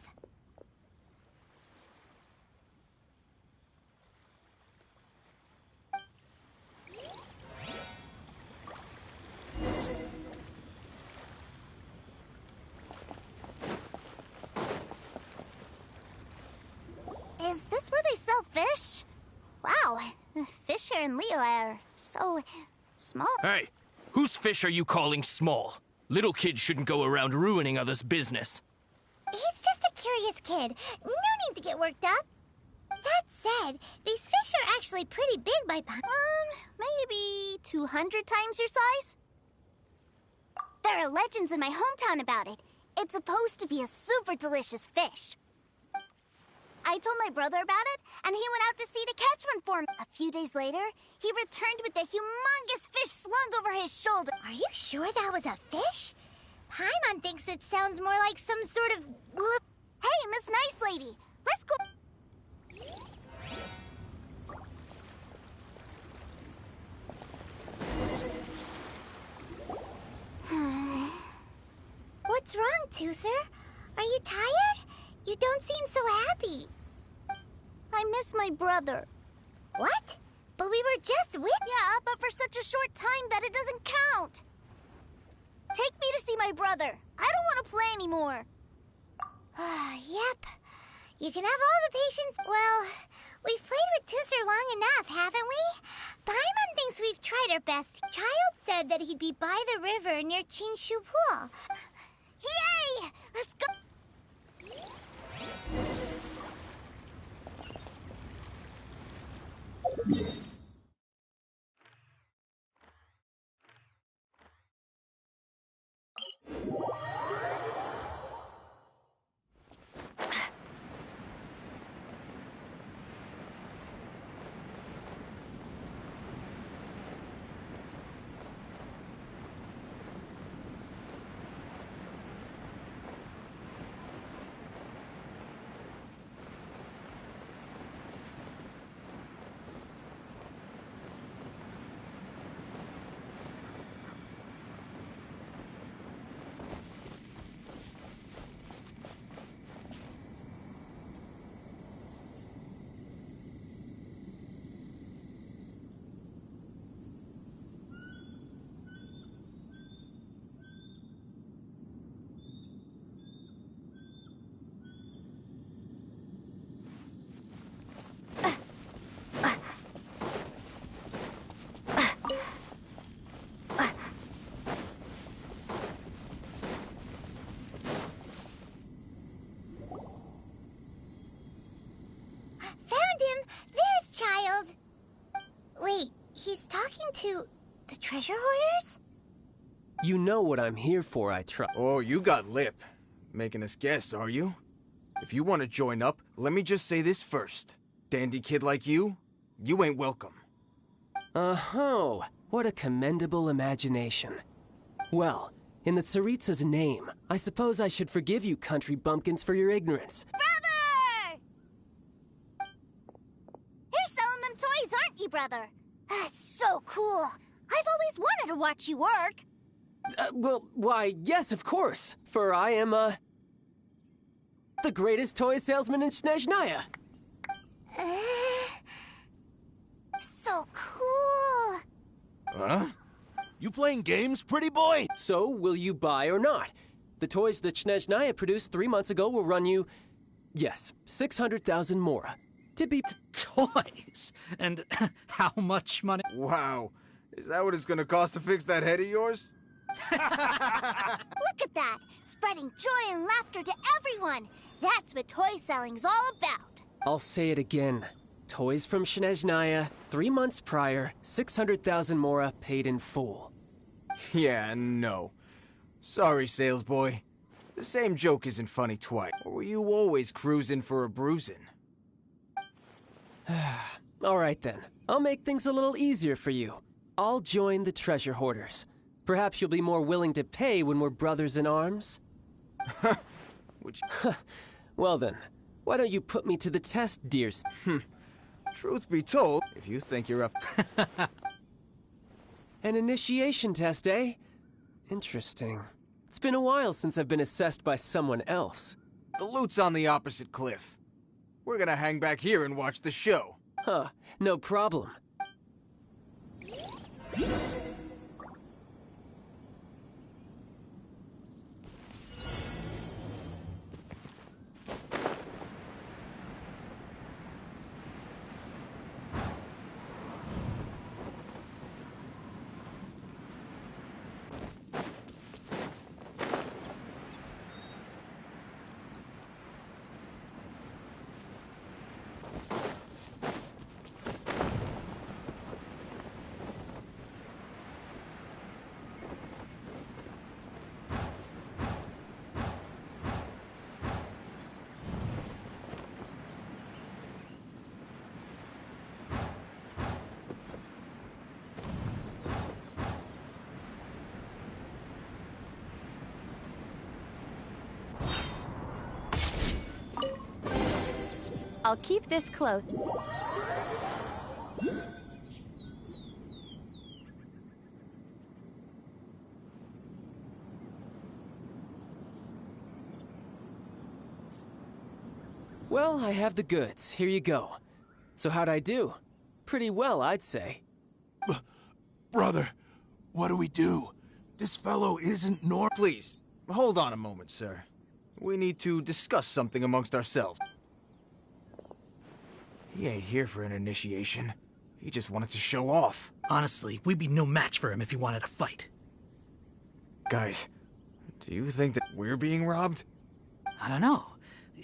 Is this where they sell fish? Wow, the fish here in Liyue are so small. Hey, whose fish are you calling small? Little kids shouldn't go around ruining others' business. He's just a curious kid. No need to get worked up. That said, these fish are actually pretty big by maybe 200 times your size? There are legends in my hometown about it. It's supposed to be a super delicious fish. I told my brother about it, and he went out to sea to catch one for me. A few days later, he returned with a humongous fish slung over his shoulder. Are you sure that was a fish? Paimon thinks it sounds more like some sort of... Hey, Miss Nice Lady, let's go... What's wrong, Tooser? Are you tired? You don't seem so happy. I miss my brother. What? But we were just with... Yeah, but for such a short time that it doesn't count. Take me to see my brother. I don't want to play anymore. Yep. You can have all the patience... Well, we've played with Tooser long enough, haven't we? Paimon thinks we've tried our best. Child said that he'd be by the river near Chinshu Pool. Yay! Let's go... to the treasure hoarders? You know what I'm here for, I trust. Oh, you got lip. Making us guess, are you? If you want to join up, let me just say this first. Dandy kid like you ain't welcome. Oh, what a commendable imagination. Well, in the Tsaritsa's name, I suppose I should forgive you country bumpkins for your ignorance. Brother! You're selling them toys, aren't you, brother? That's so cool. I've always wanted to watch you work. Well, why, yes, of course. For I am, the greatest toy salesman in Snezhnaya. So cool. Huh? You playing games, pretty boy? So, will you buy or not? The toys that Snezhnaya produced 3 months ago will run you, yes, 600,000 mora. To be... Toys? And how much money? Wow. Is that what it's gonna cost to fix that head of yours? Look at that! Spreading joy and laughter to everyone! That's what toy selling's all about! I'll say it again. Toys from Snezhnaya, 3 months prior, 600,000 mora paid in full. Yeah, no. Sorry, sales boy. The same joke isn't funny twice. Or were you always cruising for a bruising? All right then. I'll make things a little easier for you. I'll join the treasure hoarders. Perhaps you'll be more willing to pay when we're brothers in arms? Well then, why don't you put me to the test, dear... Truth be told, if you think you're up... An initiation test, eh? Interesting. It's been a while since I've been assessed by someone else. The loot's on the opposite cliff. We're gonna hang back here and watch the show. Huh, no problem. I'll keep this close. Well, I have the goods. Here you go. So how'd I do? Pretty well, I'd say. Brother, what do we do? This fellow isn't nor- Please, hold on a moment, sir. We need to discuss something amongst ourselves. He ain't here for an initiation. He just wanted to show off. Honestly, we'd be no match for him if he wanted to fight. Guys, do you think that we're being robbed? I don't know.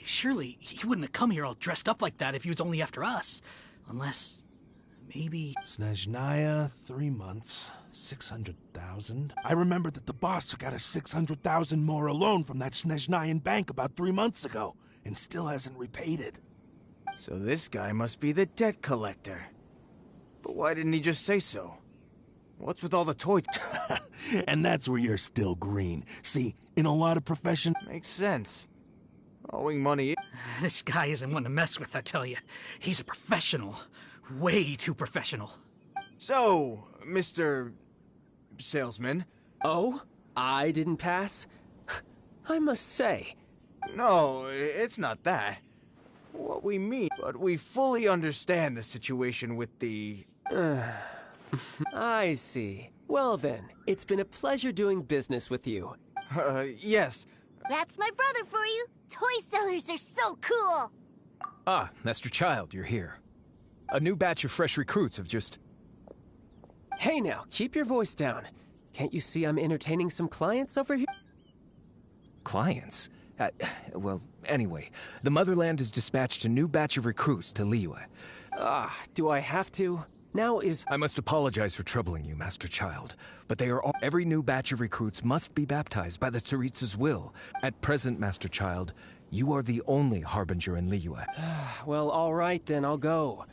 Surely, he wouldn't have come here all dressed up like that if he was only after us. Unless... maybe... Snezhnaya, 3 months, 600,000. I remember that the boss took out a 600,000 more loan from that Snezhnayan bank about 3 months ago, and still hasn't repaid it. So this guy must be the debt collector. But why didn't he just say so? What's with all the toys? And that's where you're still green. See, in a lot of professions... Makes sense. Owing money... This guy isn't one to mess with, I tell you. He's a professional. Way too professional. So, Mr. Salesman... Oh? I didn't pass? I must say... No, it's not that. What we mean, but we fully understand the situation with the... I see. Well then, it's been a pleasure doing business with you. Yes. That's my brother for you. Toy sellers are so cool. Ah, Master Child, you're here. A new batch of fresh recruits have just... Hey now, keep your voice down. Can't you see I'm entertaining some clients over here? Clients? Well, anyway, the Motherland has dispatched a new batch of recruits to Liyue. Do I have to? Now is... I must apologize for troubling you, Master Child, but they are all... Every new batch of recruits must be baptized by the Tsaritsa's will. At present, Master Child, you are the only harbinger in Liyue. Well, all right then, I'll go.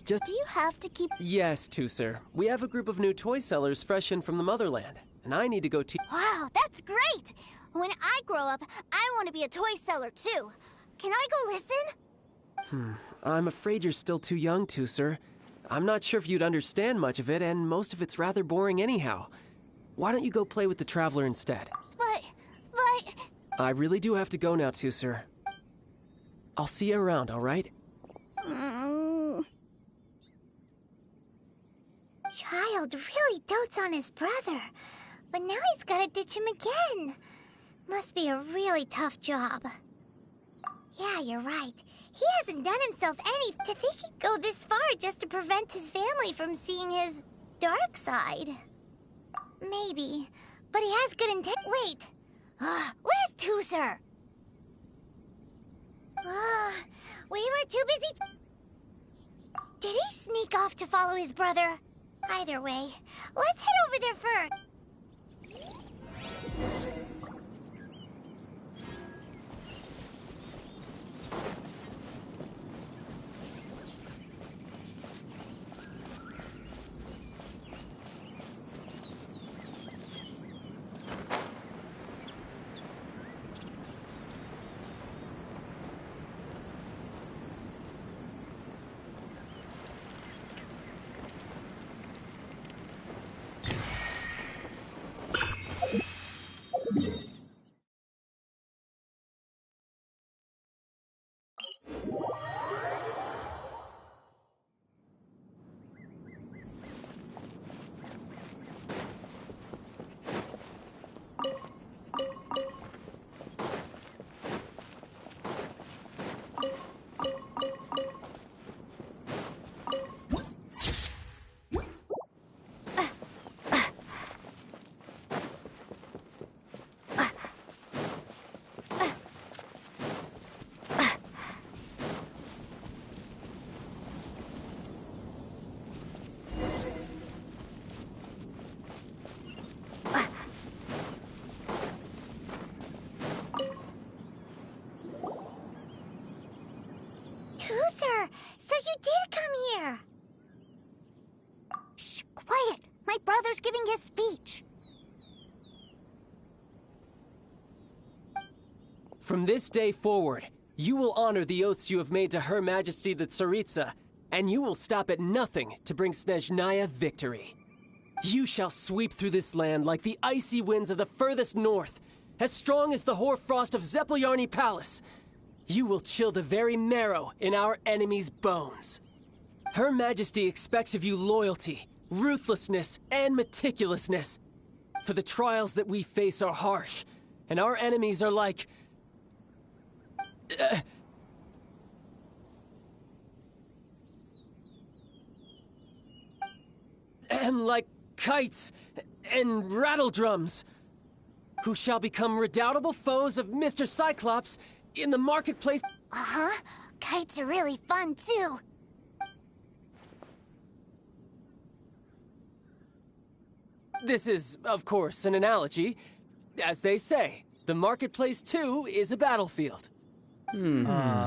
Just... Do you have to keep... Yes, Tusser. We have a group of new toy sellers fresh in from the motherland, and I need to go Wow, that's great! When I grow up, I want to be a toy seller too. Can I go listen? I'm afraid you're still too young, Tusser. I'm not sure if you'd understand much of it, and most of it's rather boring anyhow. Why don't you go play with the Traveler instead? But... I really do have to go now, Tusser. I'll see you around, all right? Child really dotes on his brother, but now he's gotta ditch him again. Must be a really tough job. Yeah, you're right. He hasn't done himself any... To think he'd go this far just to prevent his family from seeing his dark side. Maybe, but he has good intent. Wait! Where's Tusser? We were too busy... Did he sneak off to follow his brother? Either way, let's head over there first. Tusser, so you did come here. Shh, quiet. My brother's giving his speech. From this day forward, you will honor the oaths you have made to Her Majesty the Tsaritsa, and you will stop at nothing to bring Snezhnaya victory. You shall sweep through this land like the icy winds of the furthest north, as strong as the hoarfrost of Zepelyarny Palace. You will chill the very marrow in our enemies' bones. Her Majesty expects of you loyalty, ruthlessness, and meticulousness. For the trials that we face are harsh, and our enemies are like... like kites and rattledrums, who shall become redoubtable foes of Mr. Cyclops in the marketplace. Uh-huh. Kites are really fun, too. This is, of course, an analogy. As they say, the marketplace, too, is a battlefield.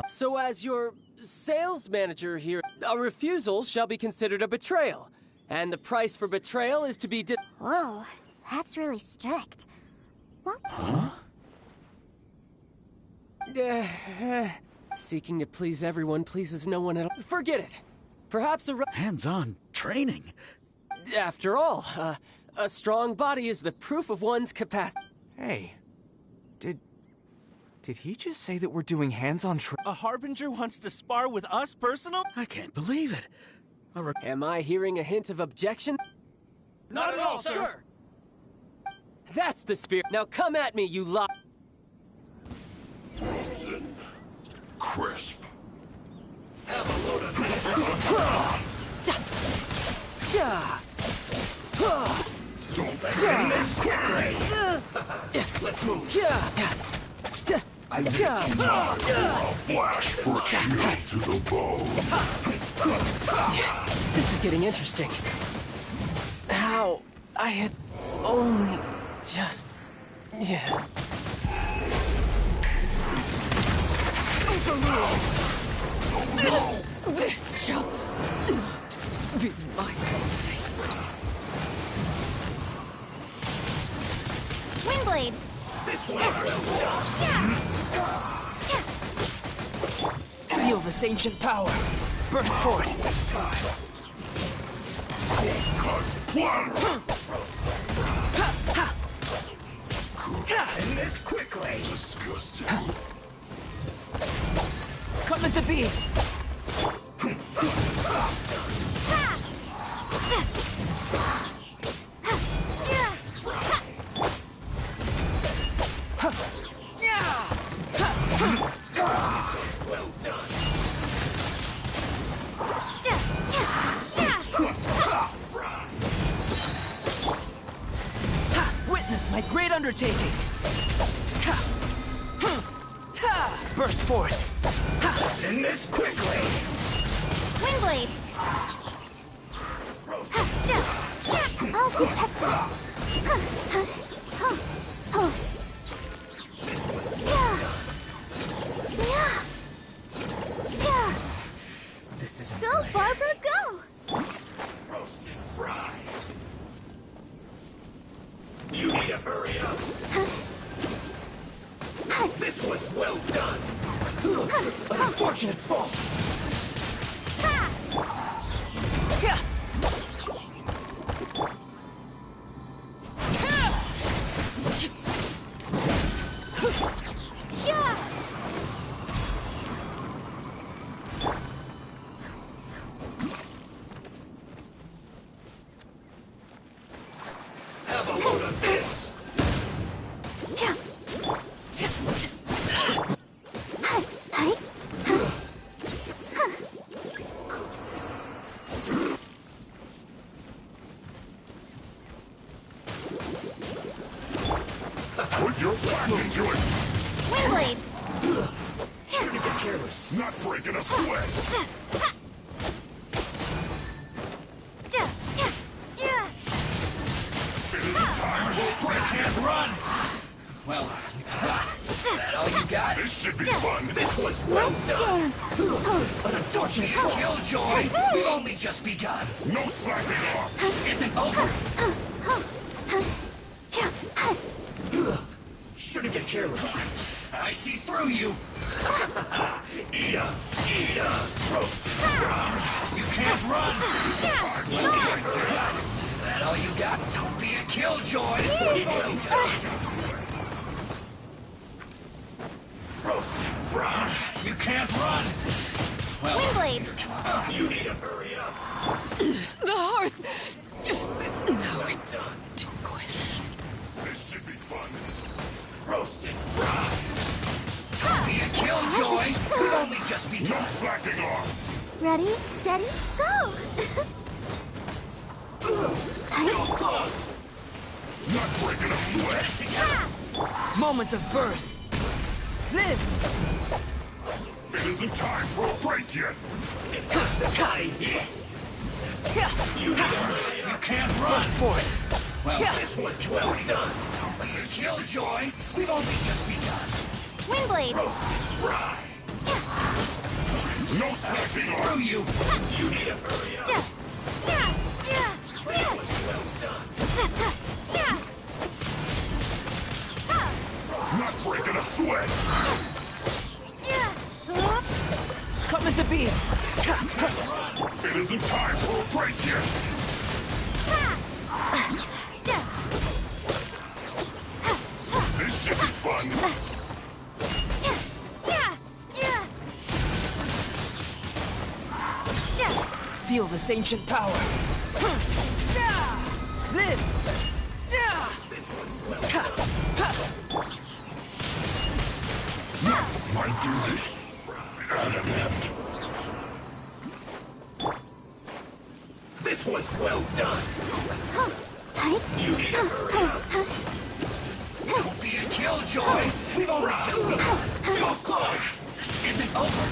So as your sales manager here, a refusal shall be considered a betrayal. And the price for betrayal is to be Whoa, that's really strict. What? Huh? Seeking to please everyone pleases no one at all. Forget it. Perhaps a... Hands-on training. After all, a strong body is the proof of one's capacity. Hey, did he just say that we're doing hands-on A Harbinger wants to spar with us personal? I can't believe it. Am I hearing a hint of objection? Not at all, sir! That's the spirit. Now come at me, you lot. Frozen. Crisp. Have a load of Don't say this quickly! Let's move. I will flash for a shield to the bow. This is getting interesting. How I had only just... Yeah. This shall not be my fate. Windblade! This one Feel this ancient power. Burst forth. End this quickly. Disgusting. Coming to be. Well done. Witness my great undertaking. Burst forth. Let's end this quickly. Windblade! I'll protect us. This isn't Go, Barbara, go! Roasted fry. You need to hurry up. This was well done. An unfortunate fault. Have a load of this. Put your back into it. Windblade! Shouldn't get careless. Not breaking a sweat. It isn't time for break. Can't run. Well, that all you got? This should be fun. This was well Let's done. dance! An unfortunate killjoy. We've only just begun. No slacking off. This isn't over. Shouldn't get careless. I see through you. Eat up. Roasted ground. You can't run. That all you got? Don't be a killjoy. Roasted ground. You can't run. Well, Windblade! you need to hurry up. The hearth! Now it's to question. This should be fun. Roasted fry. Don't be a killjoy. We've only just No begun. slacking off. Ready, steady, go! Feel clogged. Not breaking a sweat. Moments of birth. Live. It isn't time for a break yet. Intensifying heat. You can't run. Burst forth. Well, this was well done. Don't be a killjoy. We've only just begun. Windblade! Roasted fry. No slacking off. Through you. You need to hurry up. This was well done. Not breaking a sweat. Coming to be. It isn't time for a break yet. This should be fun. Feel this ancient power. Live. My duty at an end. This was well done. You need to hurry up. Don't be a killjoy. We've only just begun. Feel clogged. This isn't over.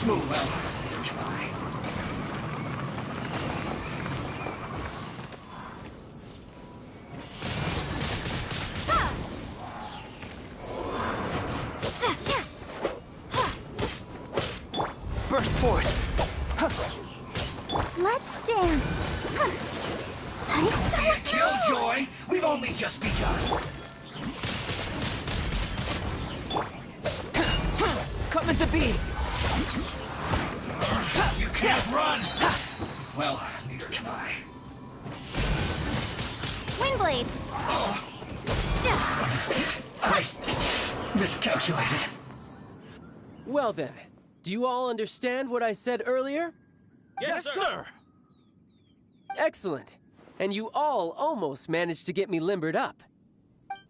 smooth. Well, neither can I. Burst forth! Let's dance! Don't be a killjoy! We've only just begun. Coming to be! You can't run! Well, neither can I. Windblade! I miscalculated. Well then, do you all understand what I said earlier? Yes, sir! Excellent. And you all almost managed to get me limbered up.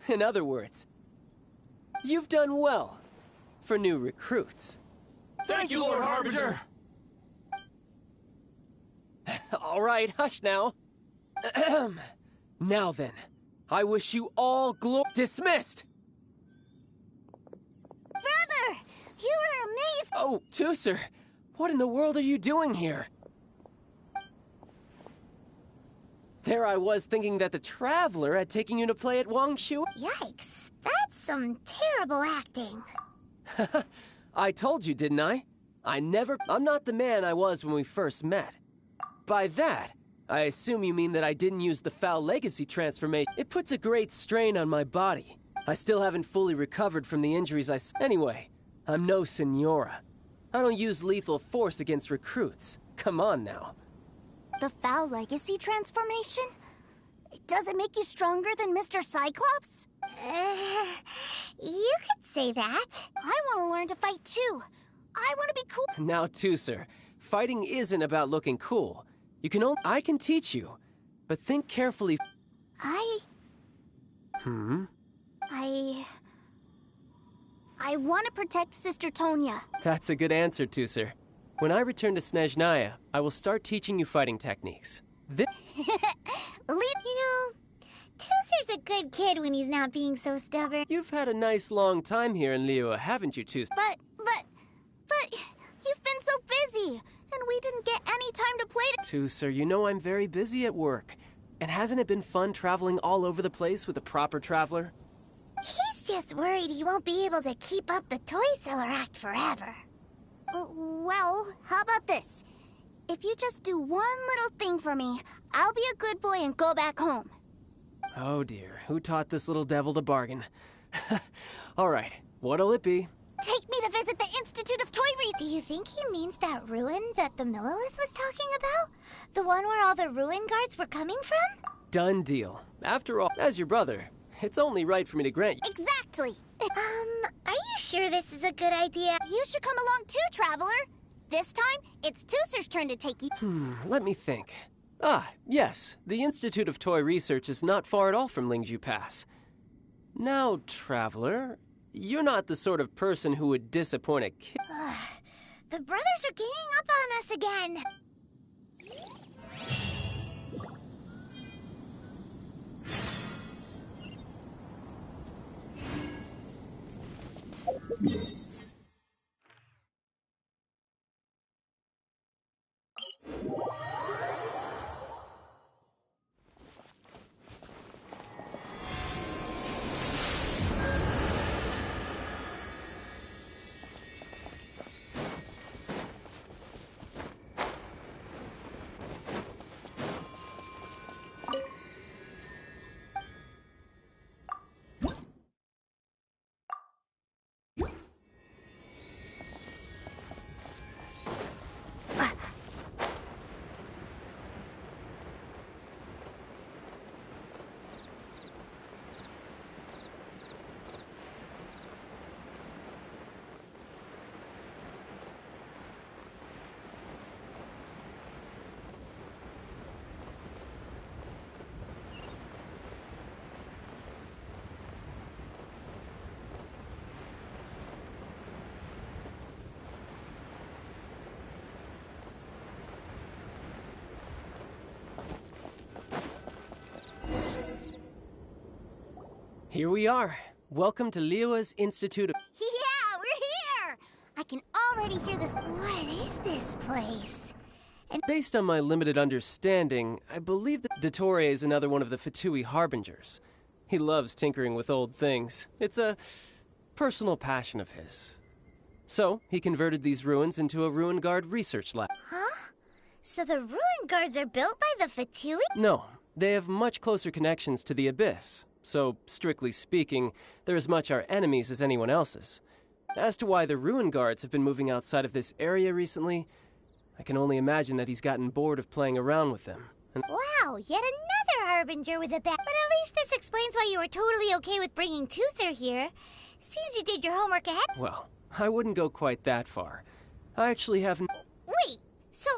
In other words, you've done well for new recruits. Thank you, Lord Harbinger! All right, hush now. Now then, I wish you all dismissed! Brother! You were amazing! Oh, Tooser, what in the world are you doing here? There I was thinking that the Traveler had taken you to play at Wangshu. Yikes, that's some terrible acting. I told you, didn't I? I'm not the man I was when we first met. By that, I assume you mean that I didn't use the Foul Legacy transformation. It puts a great strain on my body. I still haven't fully recovered from the injuries Anyway, I'm no Senora. I don't use lethal force against recruits. Come on now. The Foul Legacy transformation? Does it make you stronger than Mr. Cyclops? You could say that. I want to learn to fight too. I want to be cool. Now, Tooser, fighting isn't about looking cool. I can teach you, but think carefully. I want to protect Sister Tonya. That's a good answer, Tooser. When I return to Snezhnaya, I will start teaching you fighting techniques. You know, Tooser's a good kid when he's not being so stubborn. You've had a nice long time here in Liyue, haven't you, Tooser? But you've been so busy, and we didn't get any time to play. Tooser, you know I'm very busy at work. And hasn't it been fun traveling all over the place with a proper traveler? He's just worried he won't be able to keep up the toy seller act forever. Well, how about this? If you just do one little thing for me, I'll be a good boy and go back home. Oh dear, who taught this little devil to bargain? All right, what'll it be? Take me to visit the Institute of Toy Research. Do you think he means that ruin that the Millilith was talking about? The one where all the ruin guards were coming from? Done deal. After all, as your brother, it's only right for me to grant you. Exactly. Are you sure this is a good idea? You should come along too, Traveler. This time, it's Tooser's turn to take you. Let me think. Ah, yes, the Institute of Toy Research is not far at all from Lingju Pass. Now, Traveler, you're not the sort of person who would disappoint a kid. The brothers are ganging up on us again. Here we are. Welcome to Liyue's Institute of... Yeah, we're here! I can already already hear this. What is this place? Based on my limited understanding, I believe that Dottore is another one of the Fatui Harbingers. He loves tinkering with old things. It's a personal passion of his. So, he converted these ruins into a Ruin Guard research lab. Huh? So the Ruin Guards are built by the Fatui? No, they have much closer connections to the Abyss. So, strictly speaking, they're as much our enemies as anyone else's. As to why the Ruin Guards have been moving outside of this area recently, I can only imagine that he's gotten bored of playing around with them. Wow, yet another Harbinger with a bat. But at least this explains why you were totally okay with bringing Tusser here. Seems you did your homework ahead. Well, I wouldn't go quite that far. I actually haven't... Wait, so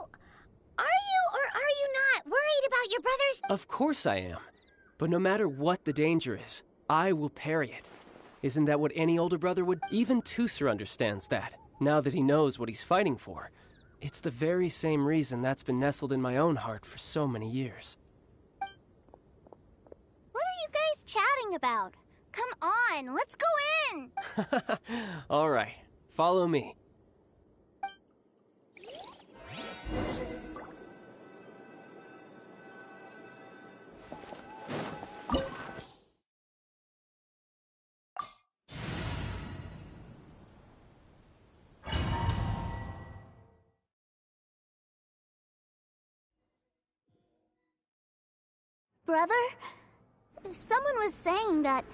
are you or are you not worried about your brothers? Of course I am. But no matter what the danger is, I will parry it. Isn't that what any older brother would? Even Tusser understands that, now that he knows what he's fighting for. It's the very same reason that's been nestled in my own heart for so many years. What are you guys chatting about? Come on, let's go in! All right, follow me. Brother, someone was saying that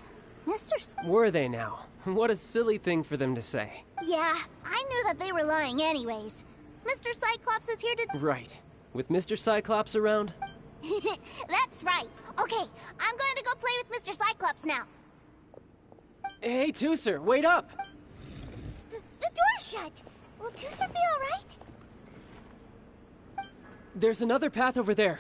Mr. Were they now? What a silly thing for them to say. Yeah, I knew that they were lying anyways. Mr. Cyclops is here to... Right. With Mr. Cyclops around? That's right. Okay, I'm going to go play with Mr. Cyclops now. Hey, Tusser, wait up! The door's shut. Will Tusser be alright? There's another path over there.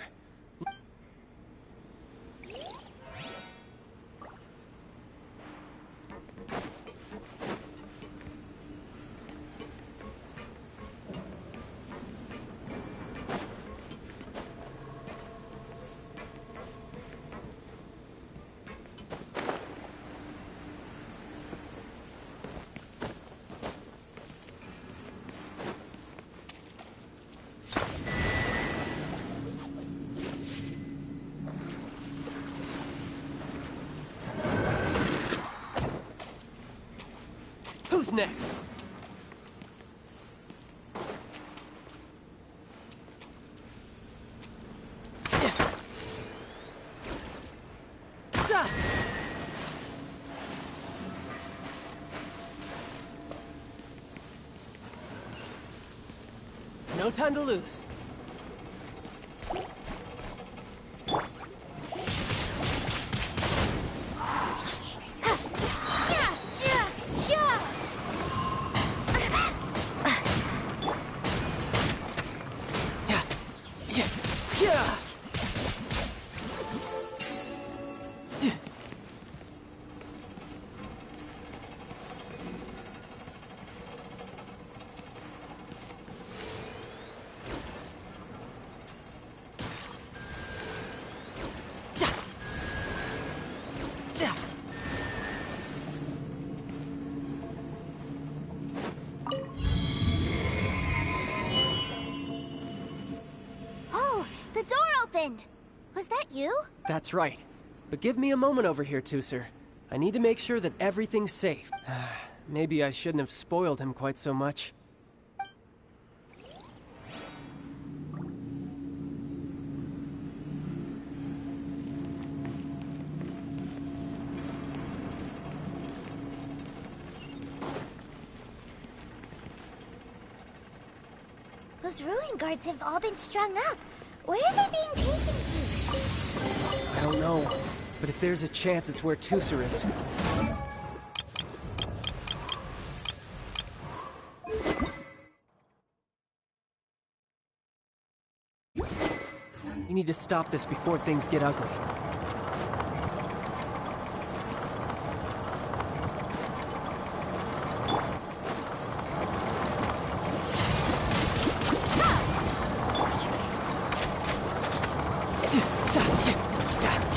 Who's next? No time to lose. Was that you? That's right. But give me a moment over here, Tusser. I need to make sure that everything's safe. Maybe I shouldn't have spoiled him quite so much. Those ruin guards have all been strung up. Where are they being taken to? I don't know, but if there's a chance it's where Tusser is. You need to stop this before things get ugly.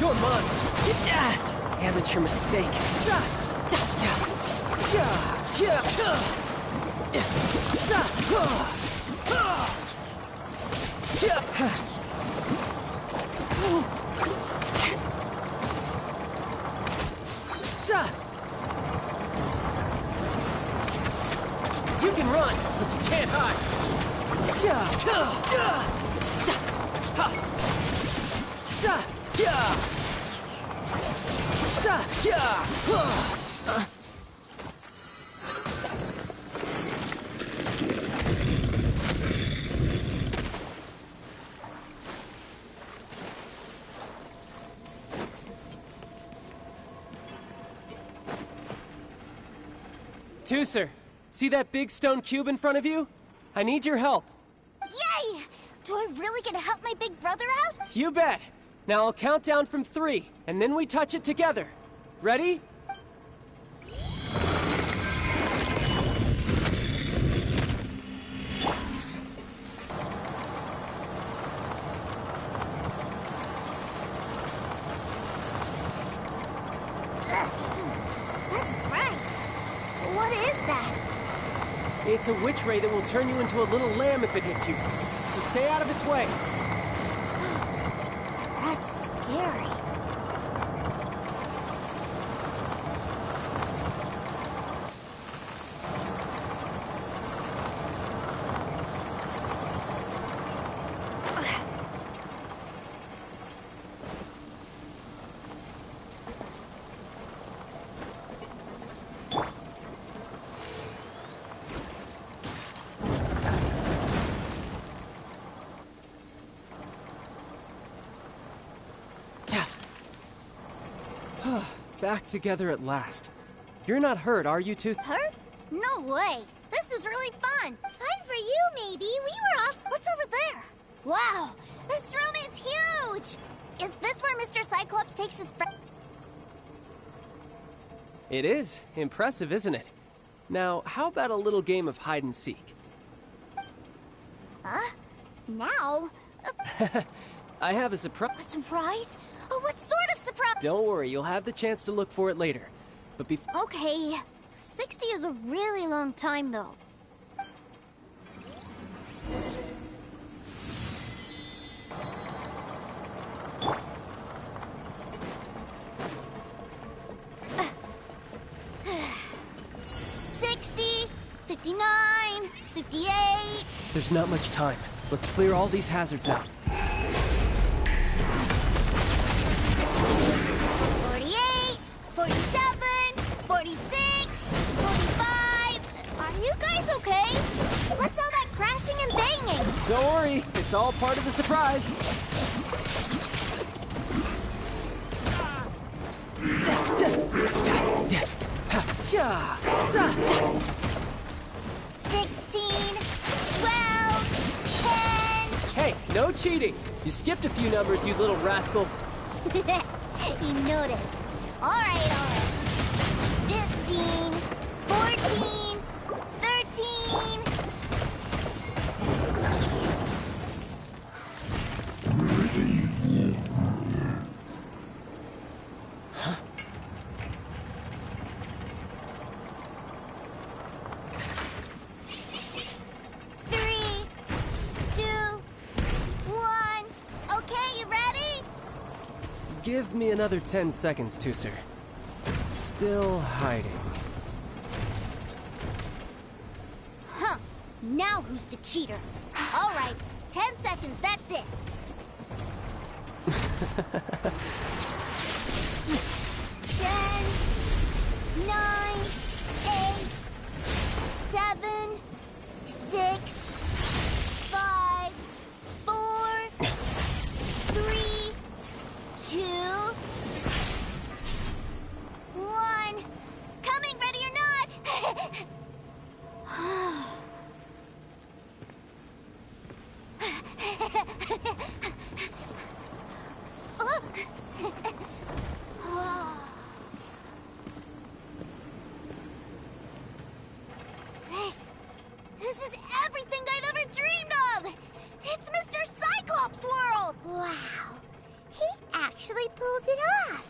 You're mine! Amateur mistake. You can run, but you can't hide. Tooser, see that big stone cube in front of you? I need your help. Yay! Do I really get to help my big brother out? You bet. Now I'll count down from 3, and then we touch it together. Ready? That's bright. What is that? It's a witch ray that will turn you into a little lamb if it hits you. So stay out of its way. That's scary. Back together at last. You're not hurt, are you two? Hurt? No way. This was really fun. Fun for you, maybe. We were off. What's over there? Wow, this room is huge. Is this where Mr. Cyclops takes his breath? It is. Impressive, isn't it? Now, how about a little game of hide and seek? Huh? Now? I have a surprise. A surprise? Oh, what sort of surprise? Don't worry, you'll have the chance to look for it later. But before... Okay. 60 is a really long time, though. There's not much time. Let's clear all these hazards out. 48, 47, 46, 45. Are you guys okay? What's all that crashing and banging? Don't worry, it's all part of the surprise. Yeah. 16, 12, 10. Hey, no cheating. You skipped a few numbers, you little rascal. You noticed. All right. 15, 14, 13. Huh? Give me another 10 seconds, Tooser. Still hiding. Huh. Now who's the cheater? All right. 10 seconds, that's it. 10, 9, 8, 7, 6, 5, 4, 3, 2, 1. Coming, ready or not. This is everything I've ever dreamed of. It's Mr. Cyclops' world. Wow. He actually pulled it off.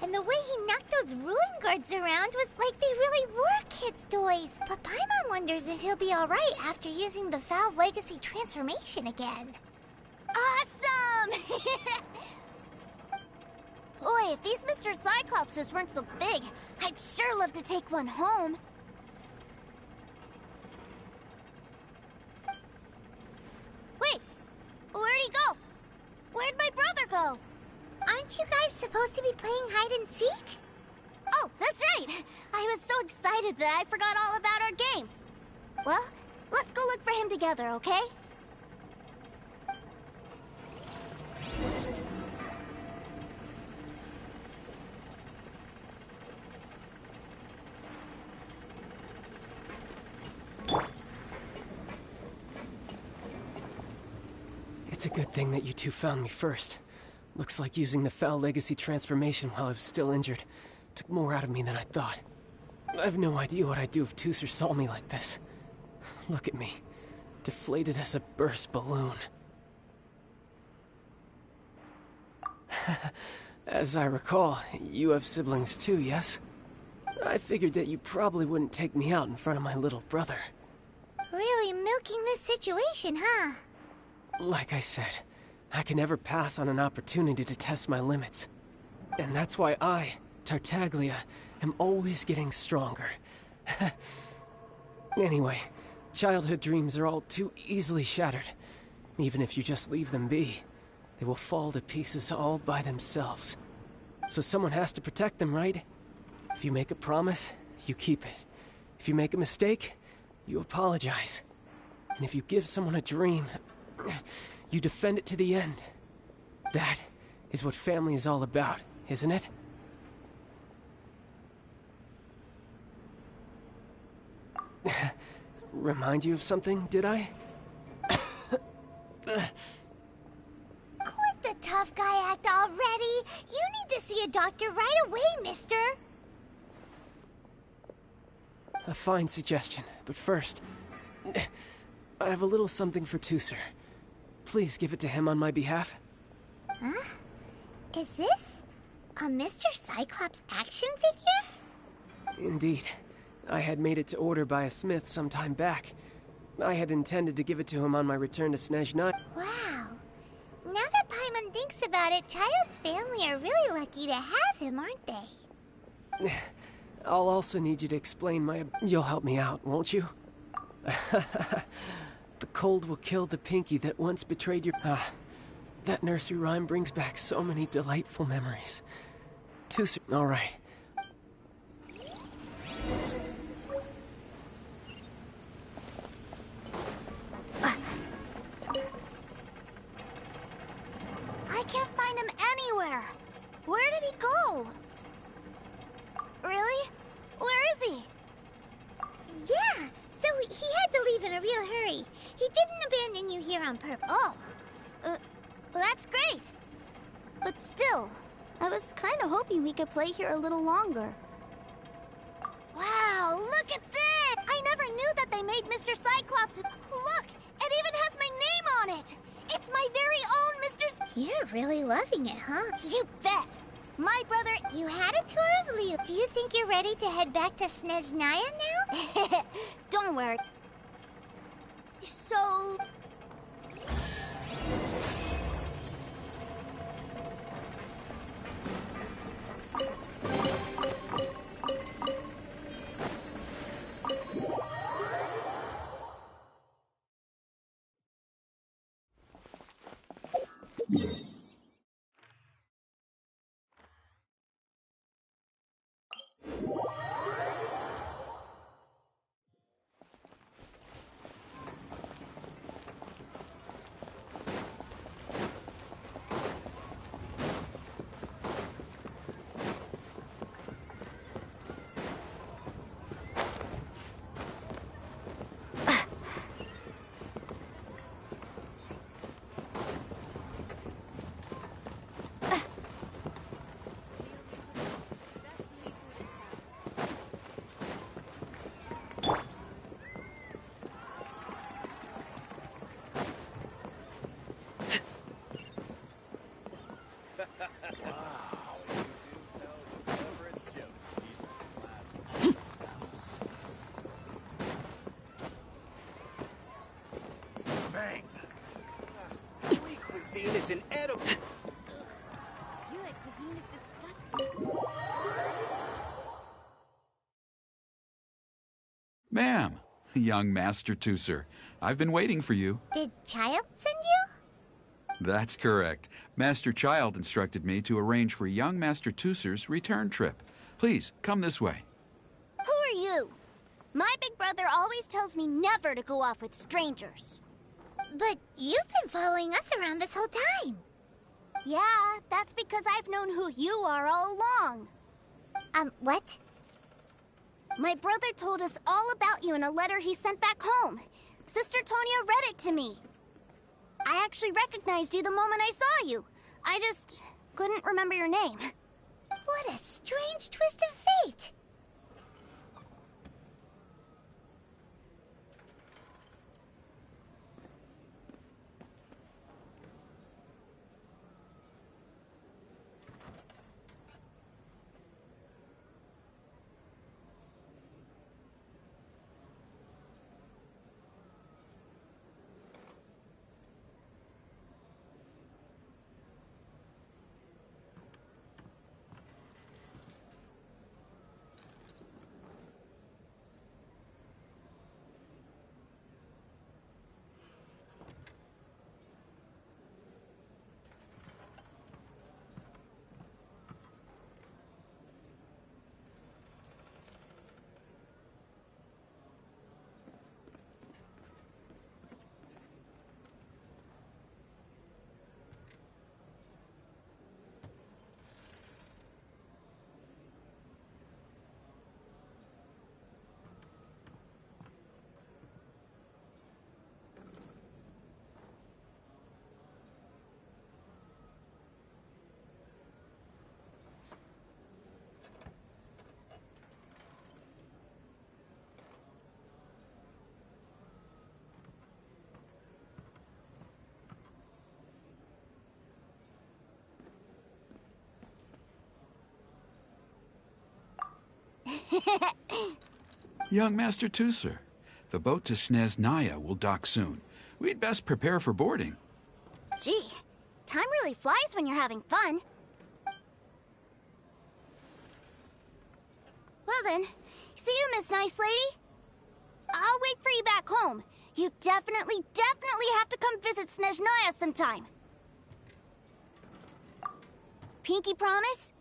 And the way he knocked those ruin guards around was like they really were kids' toys. But Paimon wonders if he'll be alright after using the Valve Legacy transformation again. Awesome! Boy, if these Mr. Cyclopses weren't so big, I'd sure love to take one home. Wait, where'd he go? Where'd my brother go? Aren't you guys supposed to be playing hide and seek? Oh, that's right! I was so excited that I forgot all about our game. Well, let's go look for him together, okay? It's a good thing that you two found me first. Looks like using the Foul Legacy transformation while I was still injured took more out of me than I thought. I have no idea what I'd do if Tooser saw me like this. Look at me, deflated as a burst balloon. As I recall, you have siblings too, yes? I figured that you probably wouldn't take me out in front of my little brother. Really milking this situation, huh? Like I said, I can never pass on an opportunity to test my limits. And that's why I, Tartaglia, am always getting stronger. Anyway, childhood dreams are all too easily shattered. Even if you just leave them be, they will fall to pieces all by themselves. So someone has to protect them, right? If you make a promise, you keep it. If you make a mistake, you apologize. And if you give someone a dream, you defend it to the end. That is what family is all about, isn't it? Remind you of something, did I? Quit the tough guy act already! You need to see a doctor right away, mister! A fine suggestion, but first, I have a little something for Tooser. Please give it to him on my behalf. Huh? Is this a Mr. Cyclops action figure? Indeed. I had made it to order by a smith some time back. I had intended to give it to him on my return to Snezhnaya. Wow. Now that Paimon thinks about it, Child's family are really lucky to have him, aren't they? I'll also need you to explain my... You'll help me out, won't you? The cold will kill the pinky that once betrayed your... that nursery rhyme brings back so many delightful memories. Tooser... All right. I can't find him anywhere. Where did he go? Really? Where is he? Yeah, so he had to leave in a real hurry. He didn't abandon you here on purpose. Oh, well, that's great. But still, I was kind of hoping we could play here a little longer. Wow, look at this! I never knew that they made Mr. Cyclops. Look, it even has my name on it. It's my very own Mr. You're really loving it, huh? You bet. My brother... You had a tour of Liyue. Do you think you're ready to head back to Snezhnaya now? Don't worry. So... Ma'am, young Master Tooser, I've been waiting for you. Did Child send you? That's correct. Master Child instructed me to arrange for young Master Tooser's return trip. Please, come this way. Who are you? My big brother always tells me never to go off with strangers. But you've been following us around this whole time. Yeah, that's because I've known who you are all along. What? My brother told us all about you in a letter he sent back home. Sister Tonya read it to me. I actually recognized you the moment I saw you. I just couldn't remember your name. What a strange twist of fate. Young Master Tooser, the boat to Snezhnaya will dock soon. We'd best prepare for boarding. Gee, time really flies when you're having fun. Well then, see you, Miss Nice Lady. I'll wait for you back home. You definitely have to come visit Snezhnaya sometime. Pinky promise?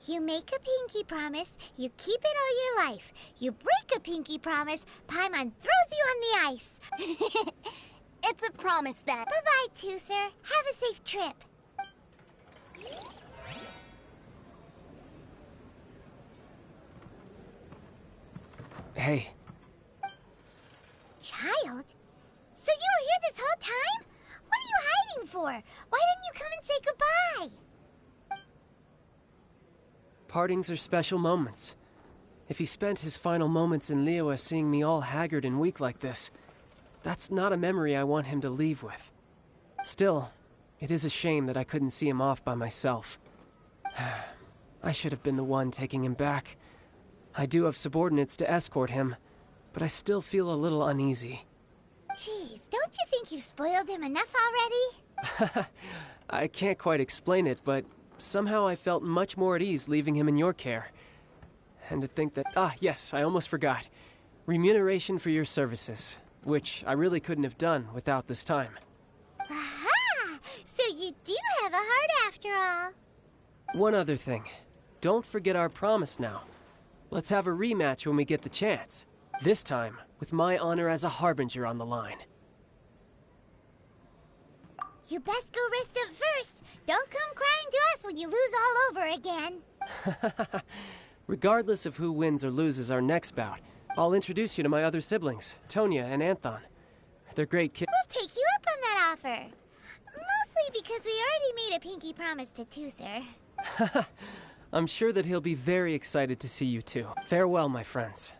You make a pinky promise, you keep it all your life. You break a pinky promise, Paimon throws you on the ice. It's a promise then. Bye-bye, Tooser. Have a safe trip. Hey. Child? So you were here this whole time? What are you hiding for? Why didn't you come and say goodbye? Partings are special moments. If he spent his final moments in Liyue seeing me all haggard and weak like this, that's not a memory I want him to leave with. Still, it is a shame that I couldn't see him off by myself. I should have been the one taking him back. I do have subordinates to escort him, but I still feel a little uneasy. Jeez, don't you think you've spoiled him enough already? I can't quite explain it, but somehow I felt much more at ease leaving him in your care. And to think that... yes, I almost forgot. Remuneration for your services, which I really couldn't have done without this time. Aha! So you do have a heart after all. One other thing. Don't forget our promise now. Let's have a rematch when we get the chance. This time, with my honor as a harbinger on the line. You best go rest up first. Don't come crying to us when you lose all over again. Regardless of who wins or loses our next bout, I'll introduce you to my other siblings, Tonya and Anthon. They're great kids. We'll take you up on that offer. Mostly because we already made a pinky promise to Tooser. I'm sure that he'll be very excited to see you too. Farewell, my friends.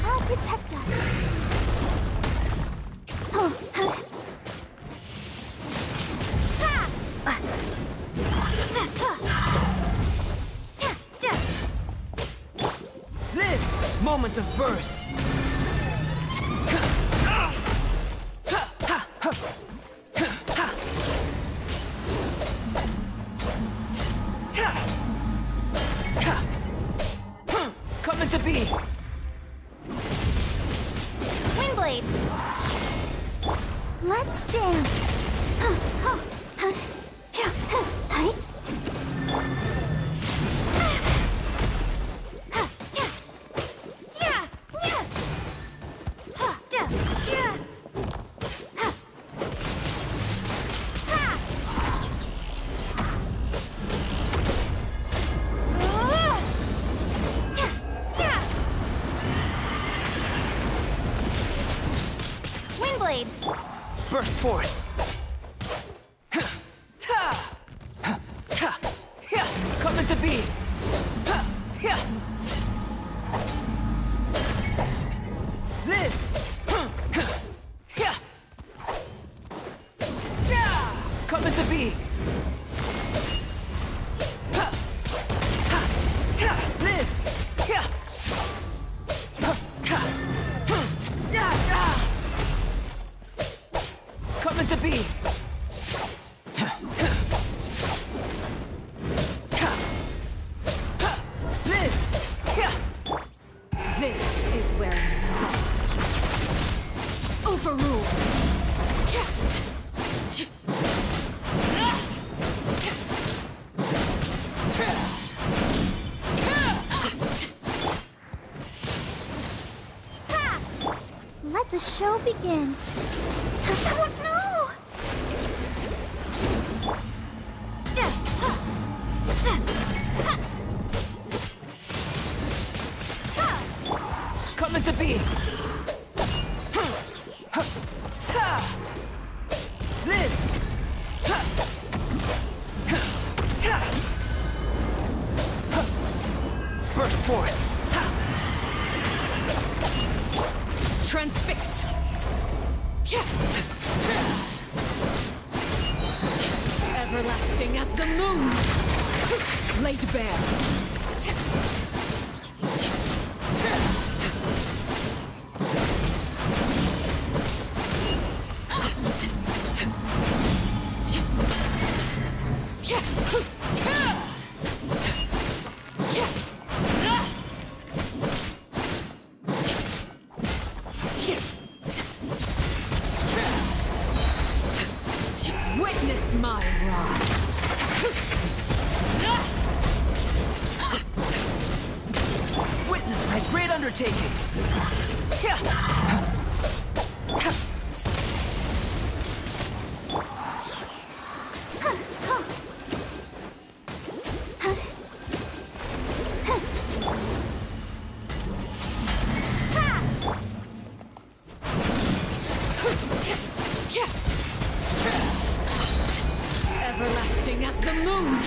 I'll protect us. Live! Moment of birth! Coming to be! Windblade! Let's dance! Windblade! Burst forth! Coming to be! Live! Coming to be! Live! Coming to be! Live! This is where you fall. Overruled. Let the show begin. Oh, no! Coming to be! Live! Burst forth! Transfixed. Everlasting as the moon. Laid bare. Witness my rise. Witness my great undertaking! Everlasting as the moon.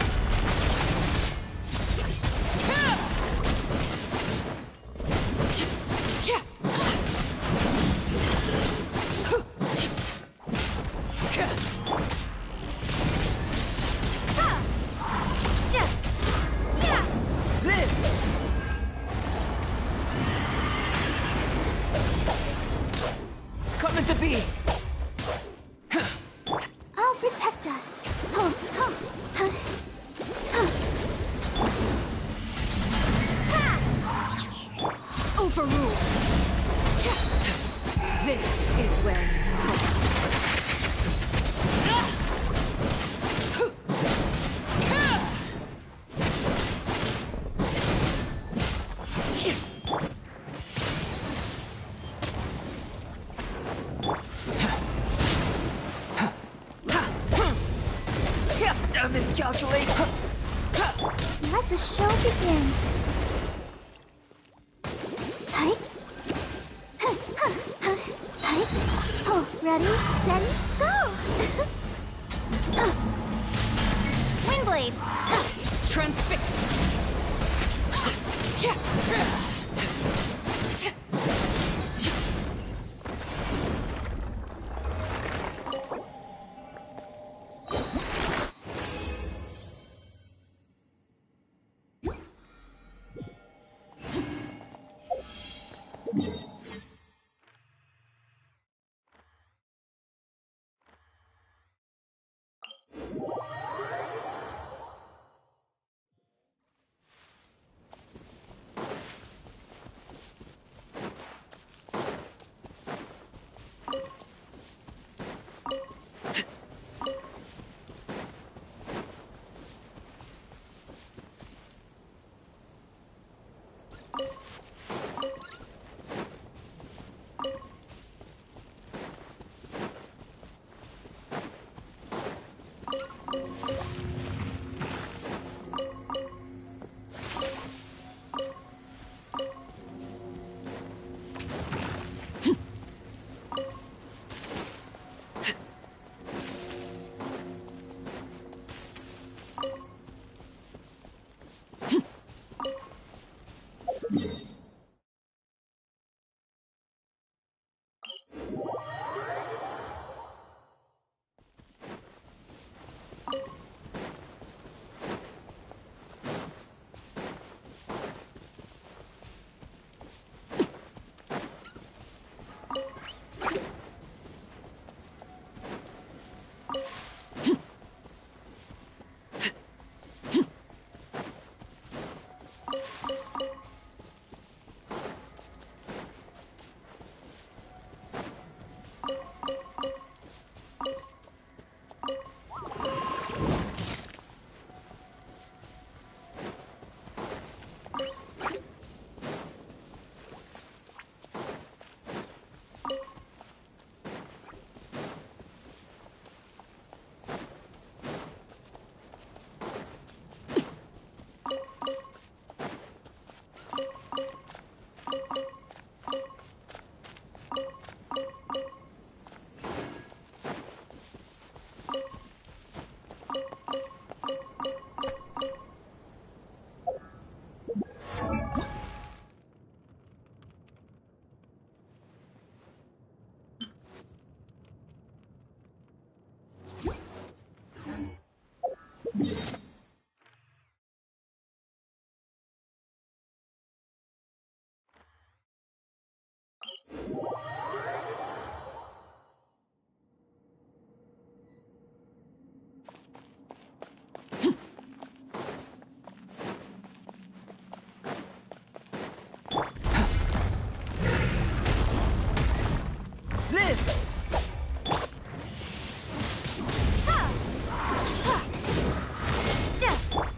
Coming to be! I'll protect us. Overruled. This is where you fall. calculate. Let the show begin. Hi. Hi. Oh, ready, steady, go! Windblade! Transfixed.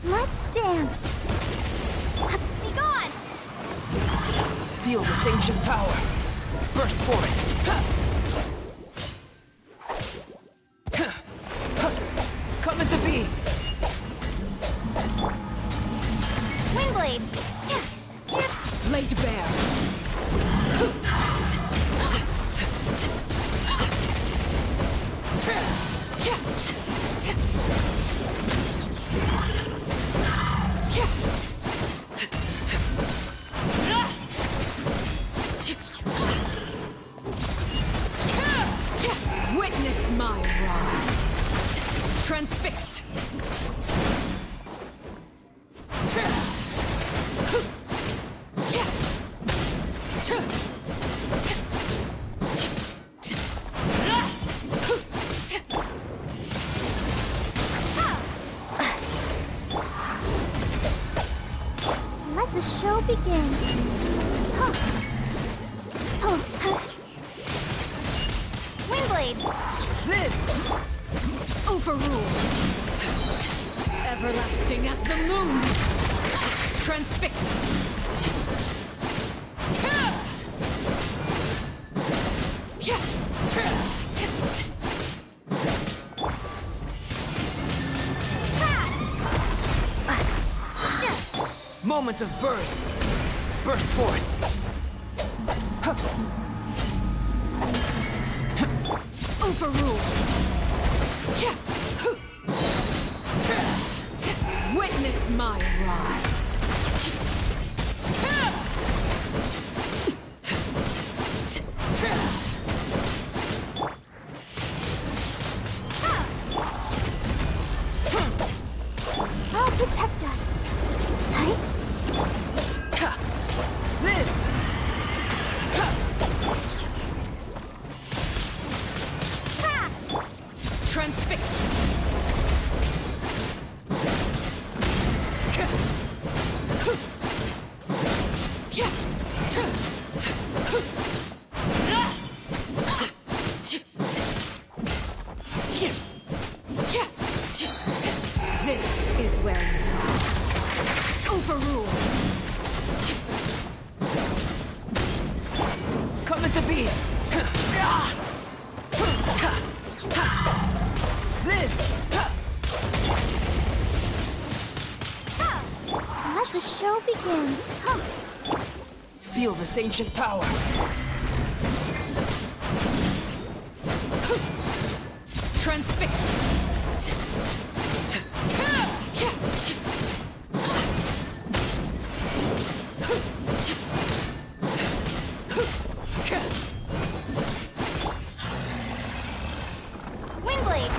Let's dance. Be gone! Feel this ancient power. Burst for it. Come into being. Windblade! Laid bare. Witness my rise. Transfixed. Let the show begin. Windblade! Overruled. Everlasting as the moon. Transfixed. Moment of birth. Burst forth. Overrule. Witness my rise. I'll protect us. Right? Live! Transfixed. This is where you are. Overrule. Come into being! Live! Let the show begin. Feel this ancient power. Transfixed. Windblade!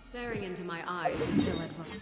Staring into my eyes is ill-advised.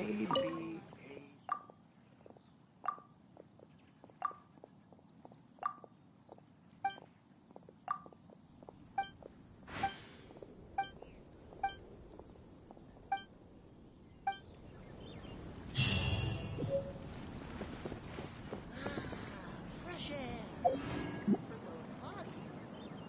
maybe. Fresh air. Good for both body and soul.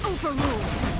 Overruled.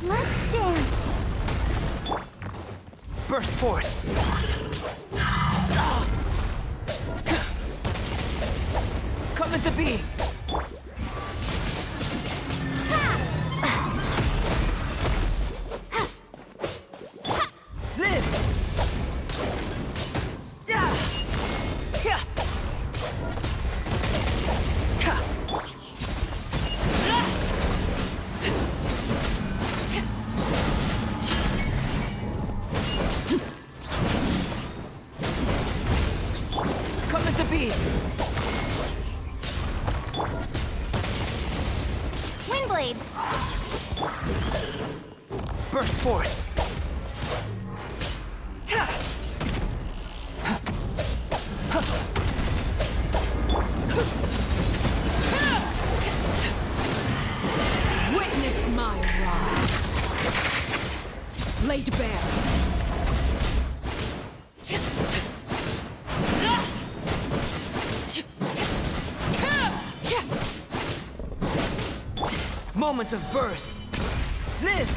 Let's dance. Burst forth! Come into being! Live! Come into being! Windblade. Burst forth! Witness my rise. Laid bare. Moment of birth! Live!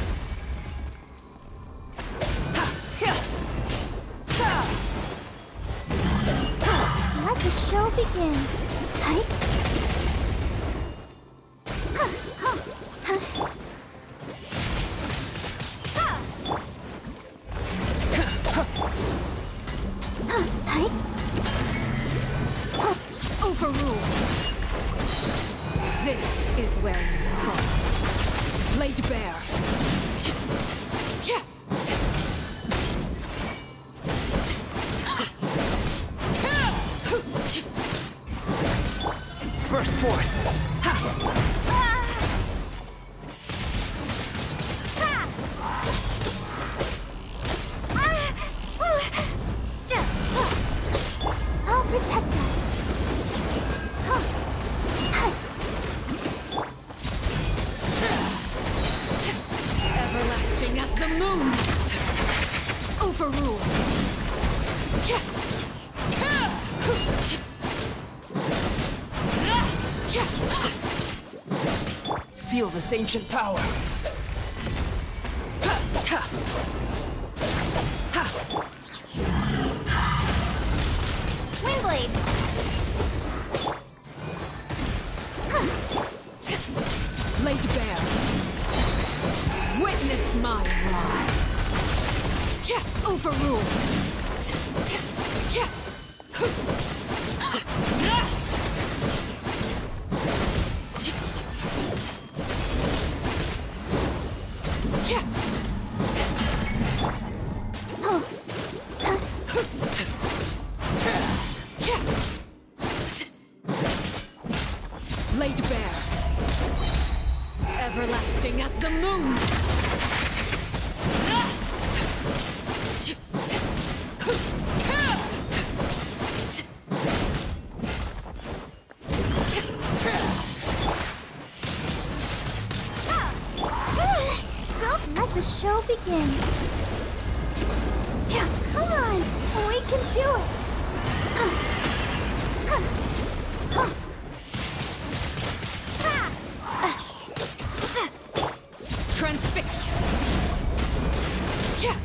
Let the show begin. Right? Overrule. This is where you fall. Laid bare. Burst forth! I'll protect us. Everlasting as the moon. Overrule. Feel this ancient power. Windblade. Laid bare. Witness my rise. Overruled. Laid bare. Everlasting as the moon. Let the show begin. Come on, we can do it. transfixed. Yeah.